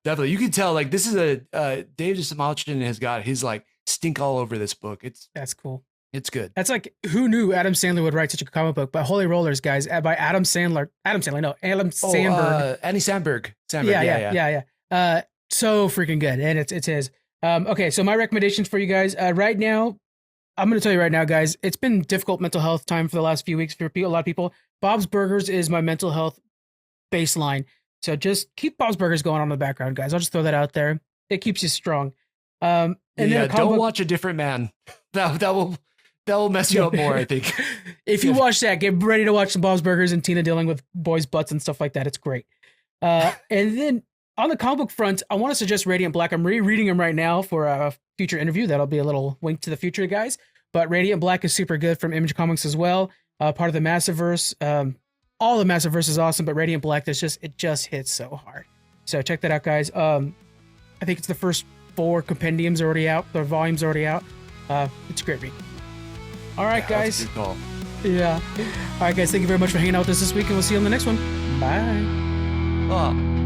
definitely. You can tell like this is Dave Dismalchin has got his like stink all over this book. That's cool. It's good. That's like, who knew Adam Sandler would write such a comic book? But Holy Rollers, guys, by Adam Sandberg. Andy Samberg. Yeah. So freaking good, and it's his. Okay, so my recommendations for you guys right now. I'm going to tell you right now, guys, it's been difficult mental health time for the last few weeks for a lot of people. Bob's Burgers is my mental health baseline. So just keep Bob's Burgers going on in the background, guys. I'll just throw that out there. It keeps you strong. And then don't watch A Different Man. That will mess you up more, I think. If you watch that, get ready to watch some Bob's Burgers and Tina dealing with boys' butts and stuff like that. It's great. And then on the comic book front, I want to suggest Radiant Black. I'm rereading them right now for a future interview. That'll be a little wink to the future, guys. But Radiant Black is super good from Image Comics as well. Part of the Massiverse. All the Massiverse is awesome, but Radiant Black, it just hits so hard. So check that out, guys. I think it's the first 4 compendiums already out. The volume's already out. It's a great read. All right, guys. That's a good call. Yeah. All right, guys. Thank you very much for hanging out with us this week, and we'll see you on the next one. Bye.